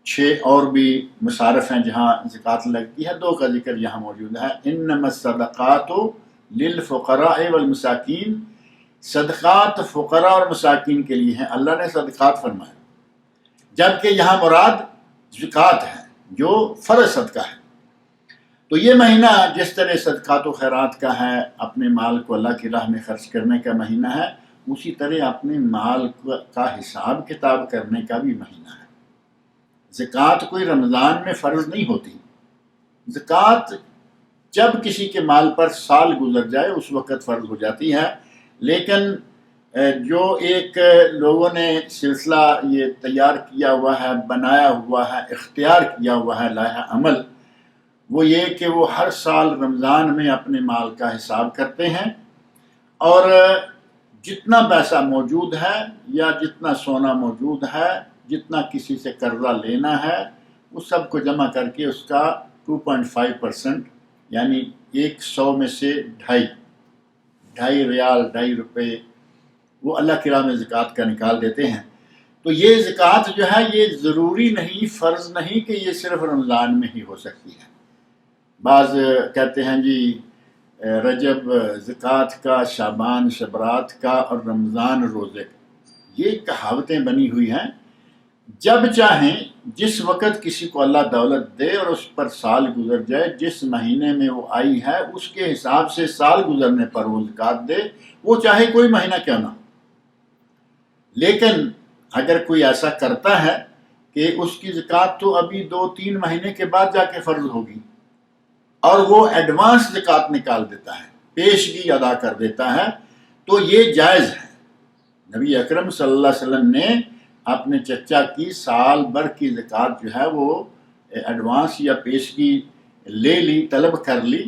6 اور بھی مصارف ہیں جہاں زکوٰۃ لگتی ہے، 2 کا ذکر یہاں موجود ہے۔ انما الصدقات للفقراء والمساکین، صدقات فقراء اور مساکین کے لیے ہیں، اللہ نے صدقات فرمایا، جبکہ یہاں مراد زکوٰۃ ہے جو فرض صدقہ ہے۔ تو یہ مہینہ جس طرح صدقات و خیرات کا ہے، اپنے مال کو اللہ کی راہ میں خرچ کرنے کا مہینہ ہے، اسی طرح اپنے مال کا حساب کتاب کرنے کا بھی مہینہ ہے۔ زکوٰۃ کوئی رمضان میں فرض نہیں ہوتی، زکوٰۃ جب کسی کے مال پر سال گزر جائے اس وقت فرض ہو جاتی ہے، لیکن جو ایک لوگوں نے سلسلہ یہ تیار کیا ہوا ہے، بنایا ہوا ہے، اختیار کیا ہوا ہے لائحہ عمل، وہ یہ کہ وہ ہر سال رمضان میں اپنے مال کا حساب کرتے ہیں، اور جتنا پیسہ موجود ہے یا جتنا سونا موجود ہے، جتنا کسی سے قرضہ لینا ہے، اس سب کو جمع کر کے اس کا 2.5% یعنی 100 میں سے 2.5 ریال، 2.5 روپے وہ اللہ کی راہ میں زکوٰۃ کا نکال دیتے ہیں۔ تو یہ زکوٰۃ جو ہے یہ ضروری نہیں، فرض نہیں کہ یہ صرف رمضان میں ہی ہو سکتی ہے۔ بعض کہتے ہیں جی رجب زکوٰۃ کا، شعبان شبرات کا، اور رمضان روزے کا، یہ کہاوتیں بنی ہوئی ہیں۔ جب چاہیں جس وقت کسی کو اللہ دولت دے اور اس پر سال گزر جائے، جس مہینے میں وہ آئی ہے اس کے حساب سے سال گزرنے پر وہ زکوٰۃ دے، وہ چاہے کوئی مہینہ کیوں نہ ہو۔ لیکن اگر کوئی ایسا کرتا ہے کہ اس کی زکوٰۃ تو ابھی 2-3 مہینے کے بعد جا کے فرض ہوگی، اور وہ ایڈوانس زکوٰۃ نکال دیتا ہے، پیشگی ادا کر دیتا ہے، تو یہ جائز ہے۔ نبی اکرم صلی اللہ علیہ وسلم نے اپنے چچا کی سال بھر کی زکوٰۃ جو ہے وہ ایڈوانس یا پیشگی لے لی، طلب کر لی۔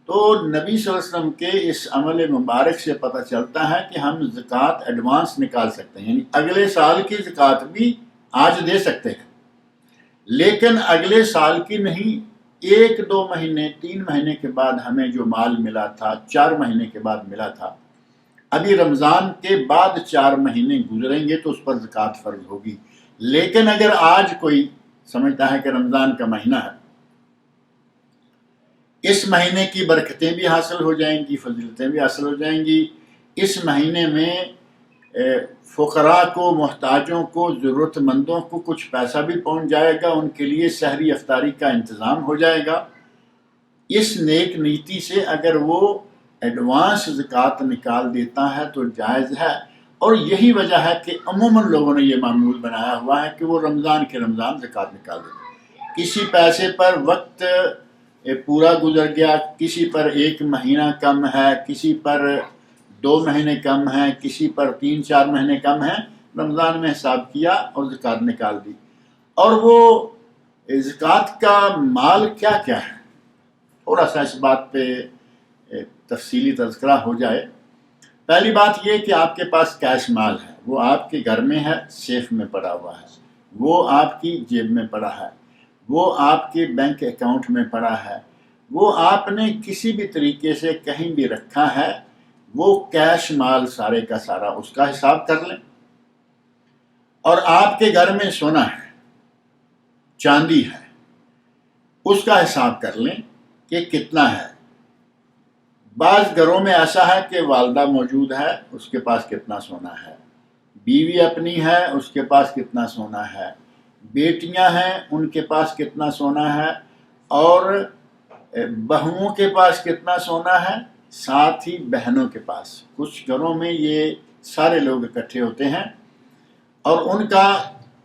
تو نبی صلی اللہ علیہ وسلم کے اس عمل مبارک سے پتہ چلتا ہے کہ ہم زکوٰۃ ایڈوانس نکال سکتے ہیں، یعنی اگلے سال کی زکوٰۃ بھی آج دے سکتے ہیں، لیکن اگلے سال کی نہیں، 1-2 مہینے 3 مہینے کے بعد ہمیں جو مال ملا تھا، 4 مہینے کے بعد ملا تھا، ابھی رمضان کے بعد 4 مہینے گزریں گے تو اس پر زکوٰۃ فرض ہوگی۔ لیکن اگر آج کوئی سمجھتا ہے کہ رمضان کا مہینہ ہے، اس مہینے کی برکتیں بھی حاصل ہو جائیں گی، فضیلتیں بھی حاصل ہو جائیں گی، اس مہینے میں فقراء کو، محتاجوں کو، ضرورت مندوں کو کچھ پیسہ بھی پہنچ جائے گا، ان کے لیے سحری افطاری کا انتظام ہو جائے گا، اس نیک نیتی سے اگر وہ ایڈوانس زکوٰۃ نکال دیتا ہے تو جائز ہے۔ اور یہی وجہ ہے کہ عموماً لوگوں نے یہ معمول بنایا ہوا ہے کہ وہ رمضان کے رمضان زکوٰۃ نکال دیتے، کسی پیسے پر وقت پورا گزر گیا، کسی پر 1 مہینہ کم ہے، کسی پر 2 مہینے کم ہیں، کسی پر 3-4 مہینے کم ہیں، رمضان میں حساب کیا اور زکوٰۃ نکال دی۔ اور وہ زکوٰۃ کا مال کیا کیا ہے، تھوڑا سا اس بات پہ تفصیلی تذکرہ ہو جائے۔ پہلی بات یہ کہ آپ کے پاس کیش مال ہے، وہ آپ کے گھر میں ہے، سیف میں پڑا ہوا ہے، وہ آپ کی جیب میں پڑا ہے، وہ آپ کے بینک اکاؤنٹ میں پڑا ہے، وہ آپ نے کسی بھی طریقے سے کہیں بھی رکھا ہے، وہ کیش مال سارے کا سارا اس کا حساب کر لیں۔ اور آپ کے گھر میں سونا ہے، چاندی ہے، اس کا حساب کر لیں کہ کتنا ہے۔ بعض گھروں میں ایسا ہے کہ والدہ موجود ہے، اس کے پاس کتنا سونا ہے، بیوی اپنی ہے، اس کے پاس کتنا سونا ہے، بیٹیاں ہیں ان کے پاس کتنا سونا ہے، اور بہوؤں کے پاس کتنا سونا ہے، ساتھ ہی بہنوں کے پاس۔ کچھ گھروں میں یہ سارے لوگ اکٹھے ہوتے ہیں اور ان کا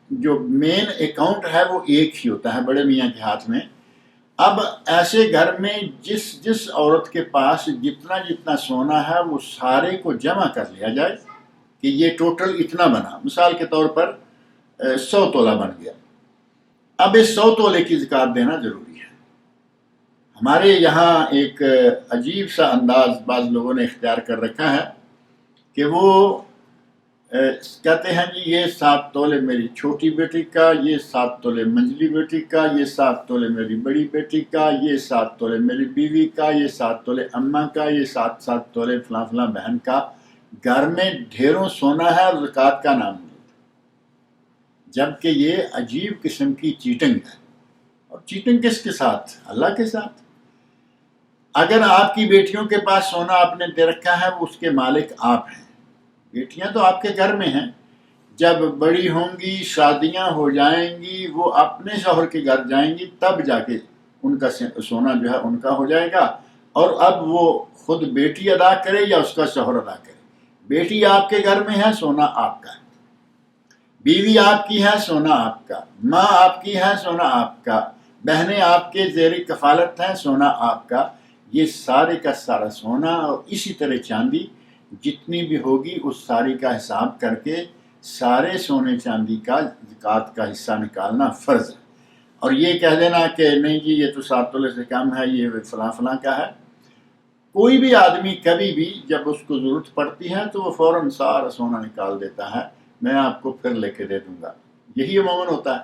جو مین اکاؤنٹ ہے وہ ایک ہی ہوتا ہے بڑے میاں کے ہاتھ میں۔ اب ایسے گھر میں جس عورت کے پاس جتنا سونا ہے وہ سارے کو جمع کر لیا جائے کہ یہ ٹوٹل اتنا بنا۔ مثال کے طور پر 100 تولہ بن گیا، اب اس 100 تولے کی زکوٰۃ دینا ضروری ہے۔ ہمارے یہاں ایک عجیب سا انداز بعض لوگوں نے اختیار کر رکھا ہے کہ وہ کہتے ہیں جی یہ 7 تولے میری چھوٹی بیٹی کا، یہ 7 تولے منجلی بیٹی کا، یہ 7 تولے میری بڑی بیٹی کا، یہ 7 تولے میری بیوی کا، یہ 7 تولے اماں کا، یہ 7 تولے فلاں فلاں بہن کا۔ گھر میں ڈھیروں سونا ہے اور زکوٰۃ کا نام نہیں، جبکہ یہ عجیب قسم کی چیٹنگ ہے۔ اور چیٹنگ کس کے ساتھ؟ اللہ کے ساتھ۔ اگر آپ کی بیٹیوں کے پاس سونا آپ نے دے رکھا ہے، وہ اس کے مالک آپ ہیں، بیٹیاں تو آپ کے گھر میں ہیں، جب بڑی ہوں گی شادیاں ہو جائیں گی وہ اپنے شوہر کے گھر جائیں گی، تب جا کے ان کا سونا جو ہے ان کا ہو جائے گا۔ اور اب وہ خود بیٹی ادا کرے یا اس کا شوہر ادا کرے، بیٹی آپ کے گھر میں ہے، سونا آپ کا ہے، بیوی آپ کی ہے، سونا آپ کا، ماں آپ کی ہے، سونا آپ کا، بہنیں آپ کے زیر کفالت ہیں، سونا آپ کا۔ یہ سارے کا سارا سونا اور اسی طرح چاندی جتنی بھی ہوگی اس ساری کا حساب کر کے سارے سونے چاندی کا زکوٰۃ کا حصہ نکالنا فرض ہے۔ اور یہ کہہ دینا کہ نہیں جی یہ تو 7 تولے سے کم ہے، یہ فلاں فلاں کا ہے۔ کوئی بھی آدمی کبھی بھی جب اس کو ضرورت پڑتی ہے تو وہ فوراً سارا سونا نکال دیتا ہے، میں آپ کو پھر لے کے دے دوں گا، یہی عموماً ہوتا ہے۔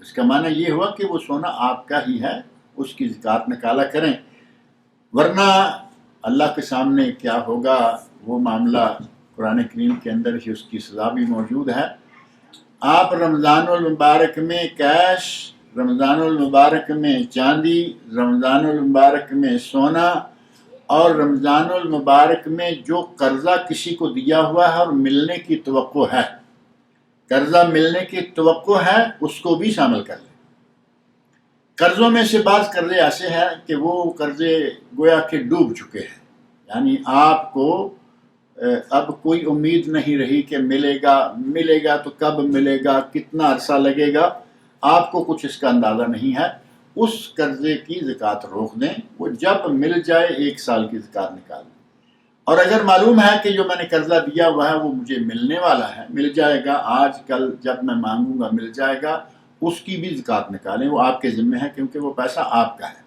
اس کا معنی یہ ہوا کہ وہ سونا آپ کا ہی ہے، اس کی زکوٰۃ نکالا کریں، ورنہ اللہ کے سامنے کیا ہوگا وہ معاملہ قرآن کریم کے اندر ہی اس کی سزا بھی موجود ہے۔ آپ رمضان المبارک میں کیش، رمضان المبارک میں چاندی، رمضان المبارک میں سونا، اور رمضان المبارک میں جو قرضہ کسی کو دیا ہوا ہے اور ملنے کی توقع ہے، قرضہ ملنے کی توقع ہے، اس کو بھی شامل کر لیں۔ قرضوں میں سے بعض قرضے ایسے ہیں کہ وہ قرضے گویا کہ ڈوب چکے ہیں، یعنی آپ کو اب کوئی امید نہیں رہی کہ ملے گا تو کب ملے گا، کتنا عرصہ لگے گا، آپ کو کچھ اس کا اندازہ نہیں ہے، اس قرضے کی زکوٰۃ روک دیں، وہ جب مل جائے 1 سال کی زکوٰۃ نکال دیں۔ اور اگر معلوم ہے کہ جو میں نے قرضہ دیا ہوا ہے وہ مجھے ملنے والا ہے، مل جائے گا، آج کل جب میں مانگوں گا مل جائے گا، اس کی بھی زکوٰۃ نکالیں، وہ آپ کے ذمہ ہے کیونکہ وہ پیسہ آپ کا ہے۔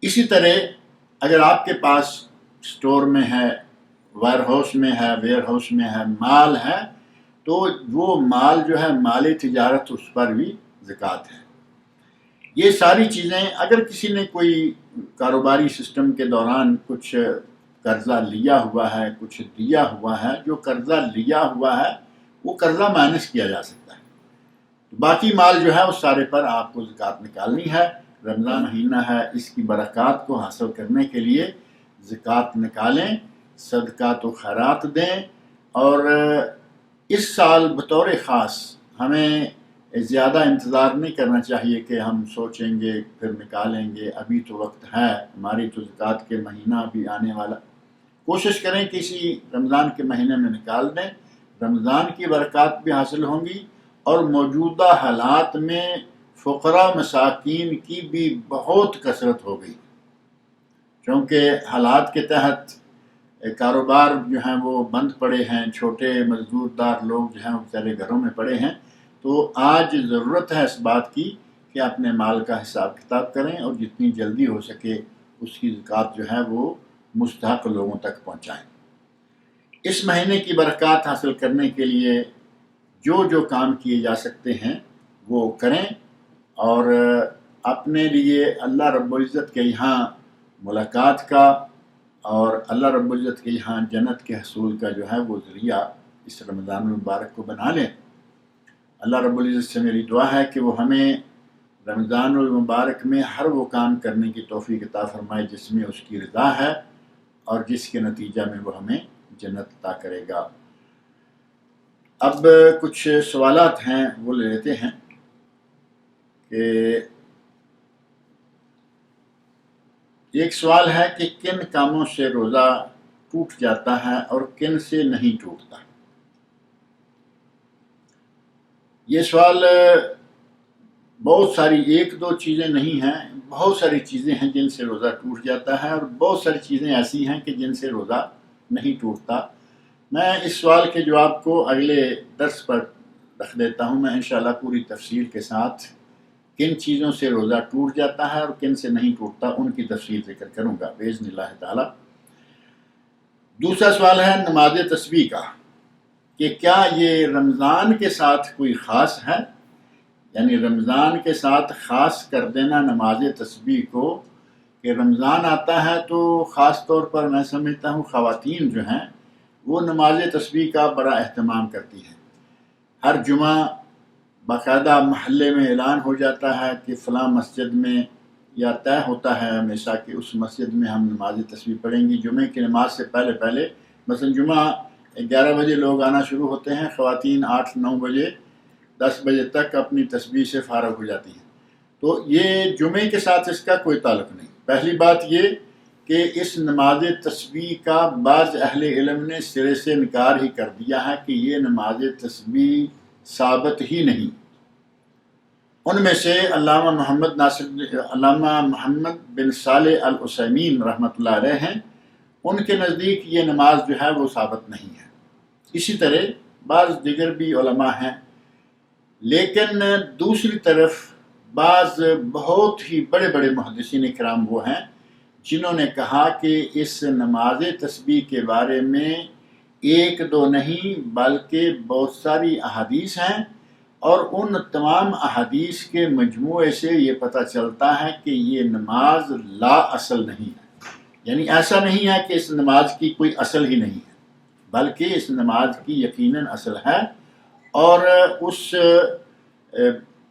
اسی طرح اگر آپ کے پاس سٹور میں ہے، ویئر ہاؤس میں ہے، مال ہے، تو وہ مال جو ہے مالی تجارت، اس پر بھی زکوٰۃ ہے۔ یہ ساری چیزیں اگر کسی نے کوئی کاروباری سسٹم کے دوران کچھ قرضہ لیا ہوا ہے، کچھ دیا ہوا ہے، جو قرضہ لیا ہوا ہے وہ قرضہ مائنس کیا جا سکتا ہے، باقی مال جو ہے اس سارے پر آپ کو زکوٰۃ نکالنی ہے۔ رمضان مہینہ ہے، اس کی برکات کو حاصل کرنے کے لیے زکوٰۃ نکالیں، صدقات و خیرات دیں، اور اس سال بطور خاص ہمیں زیادہ انتظار نہیں کرنا چاہیے کہ ہم سوچیں گے پھر نکالیں گے، ابھی تو وقت ہے، ہماری تو زکوٰۃ کے مہینہ بھی آنے والا۔ کوشش کریں کہ اسی رمضان کے مہینے میں نکال دیں، رمضان کی برکات بھی حاصل ہوں گی، اور موجودہ حالات میں فقراء مساکین کی بھی بہت کثرت ہو گئی، کیونکہ حالات کے تحت کاروبار جو ہیں وہ بند پڑے ہیں، چھوٹے مزدور دار لوگ جو ہیں وہ بیچارے گھروں میں پڑے ہیں۔ تو آج ضرورت ہے اس بات کی کہ اپنے مال کا حساب کتاب کریں اور جتنی جلدی ہو سکے اس کی زکوٰۃ جو ہے وہ مستحق لوگوں تک پہنچائیں۔ اس مہینے کی برکات حاصل کرنے کے لیے جو کام کیے جا سکتے ہیں وہ کریں، اور اپنے لیے اللہ رب العزت کے یہاں ملاقات کا اور اللہ رب العزت کے یہاں جنت کے حصول کا جو ہے وہ ذریعہ اس رمضان المبارک کو بنا لیں۔ اللہ رب العزت سے میری دعا ہے کہ وہ ہمیں رمضان المبارک میں ہر وہ کام کرنے کی توفیق عطا فرمائے جس میں اس کی رضا ہے اور جس کے نتیجہ میں وہ ہمیں جنت عطا کرے گا۔ اب کچھ سوالات ہیں وہ لے لیتے ہیں کہ ایک سوال ہے کہ کن کاموں سے روزہ ٹوٹ جاتا ہے اور کن سے نہیں ٹوٹتا۔ یہ سوال بہت ساری ایک دو چیزیں نہیں ہیں، بہت ساری چیزیں ہیں جن سے روزہ ٹوٹ جاتا ہے اور بہت ساری چیزیں ایسی ہیں کہ جن سے روزہ نہیں ٹوٹتا۔ میں اس سوال کے جواب کو اگلے درس پر رکھ دیتا ہوں، میں انشاءاللہ پوری تفصیل کے ساتھ کن چیزوں سے روزہ ٹوٹ جاتا ہے اور کن سے نہیں ٹوٹتا ان کی تفصیل ذکر کروں گا باذن اللہ تعالی۔ دوسرا سوال ہے نماز تسبیح کا، کہ کیا یہ رمضان کے ساتھ کوئی خاص ہے، یعنی رمضان کے ساتھ خاص کر دینا نماز تسبیح کو، کہ رمضان آتا ہے تو خاص طور پر میں سمجھتا ہوں خواتین جو ہیں وہ نماز تسبیح کا بڑا اہتمام کرتی ہیں۔ ہر جمعہ باقاعدہ محلے میں اعلان ہو جاتا ہے کہ فلاں مسجد میں، یا طے ہوتا ہے ہمیشہ کہ اس مسجد میں ہم نماز تسبیح پڑھیں گی۔ جمعے کی نماز سے پہلے مثلا جمعہ 11 بجے لوگ آنا شروع ہوتے ہیں، خواتین 8-9 بجے 10 بجے تک اپنی تسبیح سے فارغ ہو جاتی ہیں۔ تو یہ جمعے کے ساتھ اس کا کوئی تعلق نہیں۔ پہلی بات یہ کہ اس نماز تسبیح کا بعض اہل علم نے سرے سے انکار ہی کر دیا ہے کہ یہ نماز تسبیح ثابت ہی نہیں۔ ان میں سے علامہ محمد بن صالح العثیمین رحمۃ اللہ علیہ ہیں، ان کے نزدیک یہ نماز جو ہے وہ ثابت نہیں ہے۔ اسی طرح بعض دیگر بھی علماء ہیں، لیکن دوسری طرف بعض بہت ہی بڑے بڑے محدثین کرام وہ ہیں جنہوں نے کہا کہ اس نماز تسبیح کے بارے میں ایک دو نہیں بلکہ بہت ساری احادیث ہیں، اور ان تمام احادیث کے مجموعے سے یہ پتہ چلتا ہے کہ یہ نماز لا اصل نہیں ہے، یعنی ایسا نہیں ہے کہ اس نماز کی کوئی اصل ہی نہیں ہے، بلکہ اس نماز کی یقیناً اصل ہے، اور اس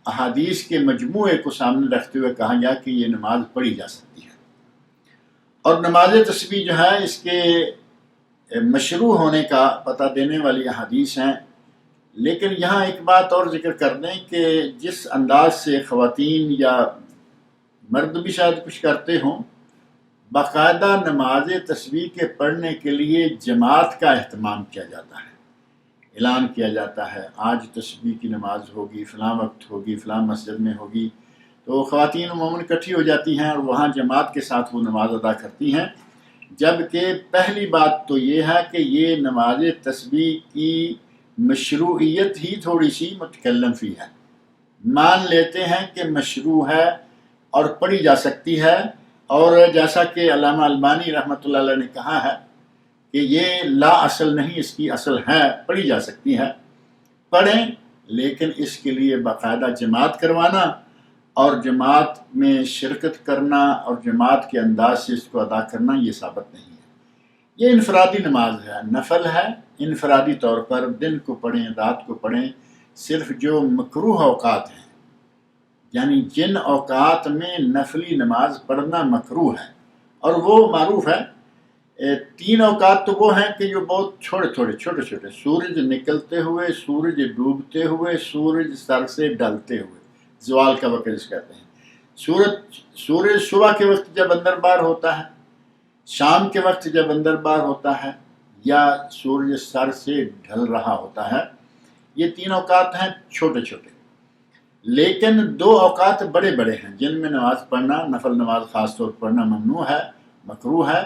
احادیث کے مجموعے کو سامنے رکھتے ہوئے کہا گیا کہ یہ نماز پڑھی جا سکتی ہے۔ اور نماز تسبیح جو ہے اس کے مشروع ہونے کا پتہ دینے والی احادیث ہیں، لیکن یہاں ایک بات اور ذکر کر دیں کہ جس انداز سے خواتین یا مرد بھی شاید کچھ کرتے ہوں، باقاعدہ نماز تسبیح کے پڑھنے کے لیے جماعت کا اہتمام کیا جاتا ہے، اعلان کیا جاتا ہے آج تسبیح کی نماز ہوگی، فلاں وقت ہوگی، فلاں مسجد میں ہوگی، تو خواتین عموماً اکٹھی ہو جاتی ہیں اور وہاں جماعت کے ساتھ وہ نماز ادا کرتی ہیں۔ جبکہ پہلی بات تو یہ ہے کہ یہ نماز تسبیح کی مشروعیت ہی تھوڑی سی متکلم فی ہے، مان لیتے ہیں کہ مشروع ہے اور پڑھی جا سکتی ہے، اور جیسا کہ علامہ البانی رحمۃ اللہ علیہ نے کہا ہے کہ یہ لا اصل نہیں، اس کی اصل ہے، پڑھی جا سکتی ہے، پڑھیں، لیکن اس کے لیے باقاعدہ جماعت کروانا اور جماعت میں شرکت کرنا اور جماعت کے انداز سے اس کو ادا کرنا یہ ثابت نہیں ہے۔ یہ انفرادی نماز ہے، نفل ہے، انفرادی طور پر دن کو پڑھیں، رات کو پڑھیں، صرف جو مکروہ اوقات ہیں، یعنی جن اوقات میں نفلی نماز پڑھنا مکروہ ہے، اور وہ معروف ہے 3 اوقات تو وہ ہیں کہ جو بہت چھوٹے، سورج نکلتے ہوئے، سورج ڈوبتے ہوئے، سورج سر سے ڈلتے ہوئے، زوال کا وقت جس کہتے ہیں۔ سورج صبح کے وقت جب اندر بار ہوتا ہے، شام کے وقت جب اندر بار ہوتا ہے، یا سورج سر سے ڈھل رہا ہوتا ہے، یہ 3 اوقات ہیں چھوٹے، لیکن 2 اوقات بڑے ہیں جن میں نماز پڑھنا، نفل نماز خاص طور پر پڑھنا ممنوع ہے، مکروہ ہے،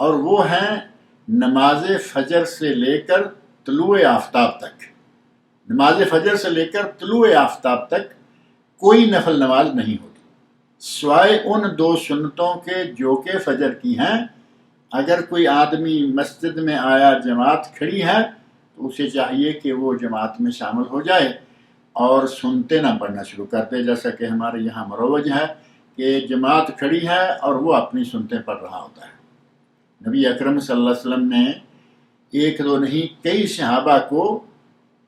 اور وہ ہیں نماز فجر سے لے کر طلوع آفتاب تک۔ نماز فجر سے لے کر طلوع آفتاب تک کوئی نفل نماز نہیں ہوتی، سوائے ان 2 سنتوں کے جو کہ فجر کی ہیں۔ اگر کوئی آدمی مسجد میں آیا، جماعت کھڑی ہے، تو اسے چاہیے کہ وہ جماعت میں شامل ہو جائے اور سنتے نہ پڑھنا شروع کرتے، جیسا کہ ہمارے یہاں مروج ہے کہ جماعت کھڑی ہے اور وہ اپنی سنتے پڑھ رہا ہوتا ہے۔ نبی اکرم صلی اللہ علیہ وسلم نے 1-2 نہیں کئی صحابہ کو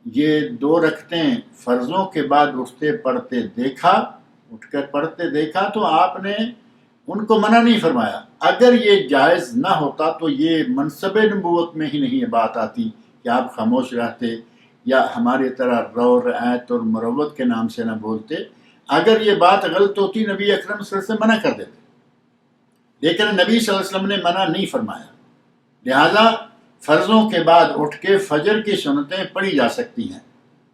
یہ 2 رکعتیں فرضوں کے بعد اٹھتے پڑھتے دیکھا، اٹھ کر پڑھتے دیکھا تو آپ نے ان کو منع نہیں فرمایا۔ اگر یہ جائز نہ ہوتا تو یہ منصب نبوت میں ہی نہیں بات آتی کہ آپ خاموش رہتے یا ہماری طرح رو رعایت اور مروت کے نام سے نہ بولتے۔ اگر یہ بات غلط ہوتی نبی اکرم صلی اللہ علیہ وسلم منع کر دیتے، لیکن نبی صلی اللہ علیہ وسلم نے منع نہیں فرمایا۔ لہذا فرضوں کے بعد اٹھ کے فجر کی سنتیں پڑھی جا سکتی ہیں۔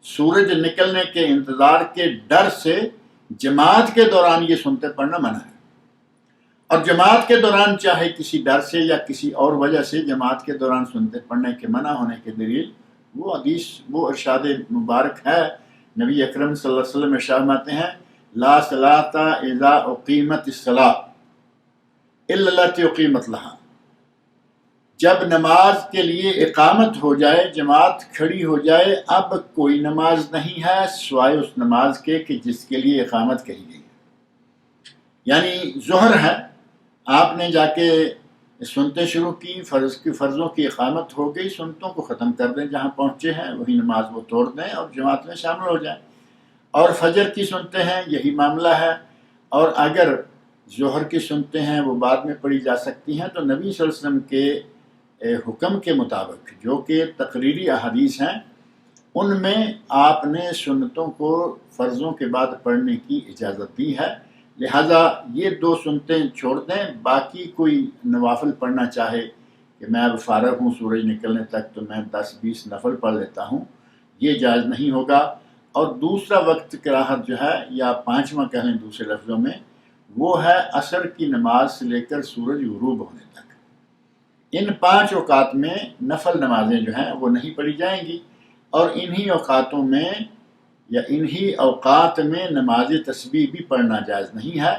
سورج نکلنے کے انتظار کے ڈر سے جماعت کے دوران یہ سنتیں پڑھنا منع ہے، اور جماعت کے دوران چاہے کسی ڈر سے یا کسی اور وجہ سے جماعت کے دوران سنتیں پڑھنے کے منع ہونے کے دلیل وہ حدیث، وہ ارشاد مبارک ہے۔ نبی اکرم صلی اللہ علیہ وسلم ارشاد فرماتے ہیں لا صلاۃ اذا اقیمت الصلاۃ الا التي اقیمت لها، جب نماز کے لیے اقامت ہو جائے، جماعت کھڑی ہو جائے، اب کوئی نماز نہیں ہے سوائے اس نماز کے کہ جس کے لیے اقامت کہی گئی ہے۔ یعنی ظہر ہے، آپ نے جا کے سنتیں شروع کی، فرضوں کی اقامت ہو گئی، سنتوں کو ختم کر دیں، جہاں پہنچے ہیں وہی نماز وہ توڑ دیں اور جماعت میں شامل ہو جائیں۔ اور فجر کی سنتیں ہیں، یہی معاملہ ہے۔ اور اگر ظہر کی سنتیں ہیں وہ بعد میں پڑھی جا سکتی ہیں، تو نبی صلی اللہ علیہ وسلم کے حکم کے مطابق جو کہ تقریری احادیث ہیں، ان میں آپ نے سنتوں کو فرضوں کے بعد پڑھنے کی اجازت دی ہے۔ لہٰذا یہ 2 سنتیں چھوڑ دیں، باقی کوئی نوافل پڑھنا چاہے کہ میں اب فارغ ہوں سورج نکلنے تک تو میں 10-20 نفل پڑھ لیتا ہوں، یہ جائز نہیں ہوگا۔ اور دوسرا وقت قراءت جو ہے، یا 5واں کہہ لیں دوسرے لفظوں میں، وہ ہے عصر کی نماز سے لے کر سورج غروب ہونے تک۔ ان 5 اوقات میں نفل نمازیں جو ہیں وہ نہیں پڑھی جائیں گی، اور انہی اوقاتوں میں یا انہی اوقات میں نماز تسبیح بھی پڑھنا جائز نہیں ہے۔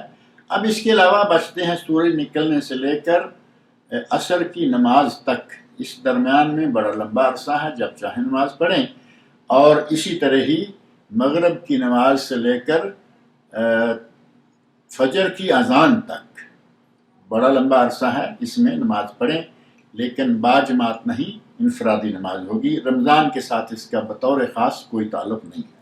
اب اس کے علاوہ بچتے ہیں سورج نکلنے سے لے کر عصر کی نماز تک، اس درمیان میں بڑا لمبا عرصہ ہے، جب چاہیں نماز پڑھیں۔ اور اسی طرح ہی مغرب کی نماز سے لے کر فجر کی اذان تک بڑا لمبا عرصہ ہے، اس میں نماز پڑھیں، لیکن باجماعت نہیں، انفرادی نماز ہوگی۔ رمضان کے ساتھ اس کا بطور خاص کوئی تعلق نہیں ہے۔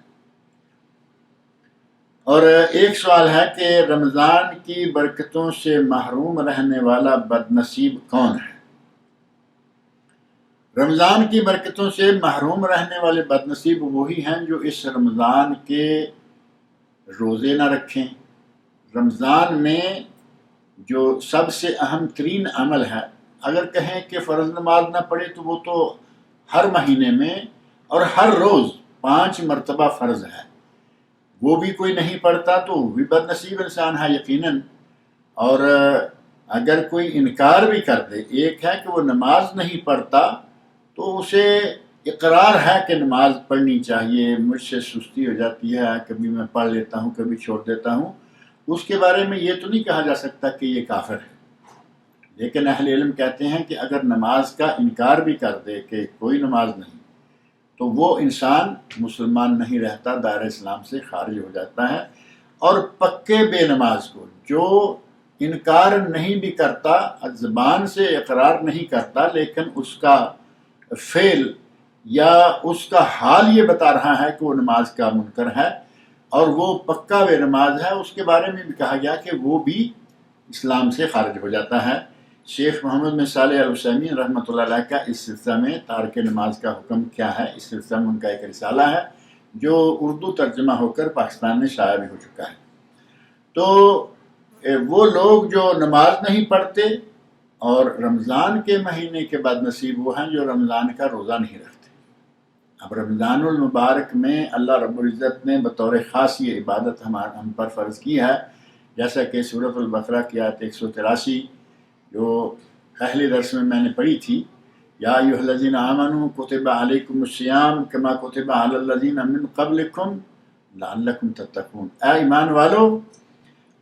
اور ایک سوال ہے کہ رمضان کی برکتوں سے محروم رہنے والا بد نصیب کون ہے؟ رمضان کی برکتوں سے محروم رہنے والے بد نصیب وہی ہیں جو اس رمضان کے روزے نہ رکھیں۔ رمضان میں جو سب سے اہم ترین عمل ہے، اگر کہیں کہ فرض نماز نہ پڑھے تو وہ تو ہر مہینے میں اور ہر روز 5 مرتبہ فرض ہے، وہ بھی کوئی نہیں پڑھتا تو وہ بھی بد نصیب انسان ہے یقیناً۔ اور اگر کوئی انکار بھی کر دے، ایک ہے کہ وہ نماز نہیں پڑھتا تو اسے اقرار ہے کہ نماز پڑھنی چاہیے، مجھ سے سستی ہو جاتی ہے، کبھی میں پڑھ لیتا ہوں کبھی چھوڑ دیتا ہوں، اس کے بارے میں یہ تو نہیں کہا جا سکتا کہ یہ کافر ہے۔ لیکن اہل علم کہتے ہیں کہ اگر نماز کا انکار بھی کر دے کہ کوئی نماز نہیں، تو وہ انسان مسلمان نہیں رہتا، دائرہ اسلام سے خارج ہو جاتا ہے۔ اور پکے بے نماز کو جو انکار نہیں بھی کرتا، زبان سے اقرار نہیں کرتا، لیکن اس کا فعل یا اس کا حال یہ بتا رہا ہے کہ وہ نماز کا منکر ہے اور وہ پکا بے نماز ہے، اس کے بارے میں بھی کہا گیا کہ وہ بھی اسلام سے خارج ہو جاتا ہے۔ شیخ محمد بن صالح العثیمین رحمۃ اللہ علیہ کا اس سلسلہ میں تارک نماز کا حکم کیا ہے، اس سلسلہ میں ان کا ایک رسالہ ہے جو اردو ترجمہ ہو کر پاکستان میں شائع بھی ہو چکا ہے۔ تو وہ لوگ جو نماز نہیں پڑھتے اور رمضان کے مہینے کے بعد نصیب وہ ہیں جو رمضان کا روزہ نہیں رکھتے۔ اب رمضان المبارک میں اللہ رب العزت نے بطور خاص یہ عبادت ہم پر فرض کی ہے، جیسا کہ سورۃ البقرہ کی آیت 183 جو پہلے درس میں نے پڑھی تھی، یا ایھا الذین آمنوا کتب علیکم الصیام کما کتب علی الذین من قبلکم لعلکم تتقون، اے ایمان والو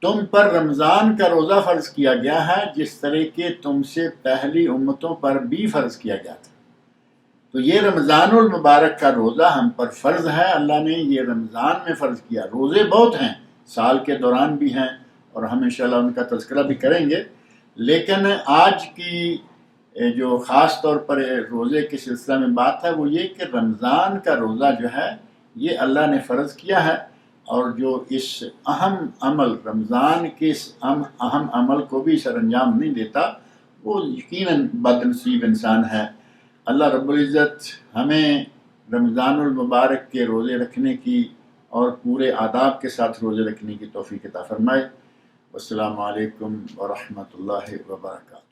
تم پر رمضان کا روزہ فرض کیا گیا ہے جس طرح کہ تم سے پہلی امتوں پر بھی فرض کیا گیا تھا۔ تو یہ رمضان المبارک کا روزہ ہم پر فرض ہے، اللہ نے یہ رمضان میں فرض کیا۔ روزے بہت ہیں، سال کے دوران بھی ہیں اور ہم انشاءاللہ ان کا تذکرہ بھی کریں گے، لیکن آج کی جو خاص طور پر روزے کے سلسلہ میں بات ہے وہ یہ کہ رمضان کا روزہ جو ہے یہ اللہ نے فرض کیا ہے، اور جو اس اہم عمل رمضان کے اس اہم عمل کو بھی سر انجام نہیں دیتا وہ یقیناً بد نصیب انسان ہے۔ اللہ رب العزت ہمیں رمضان المبارک کے روزے رکھنے کی اور پورے آداب کے ساتھ روزے رکھنے کی توفیق عطا فرمائے۔ والسلام علیکم ورحمۃ اللہ وبرکاتہ۔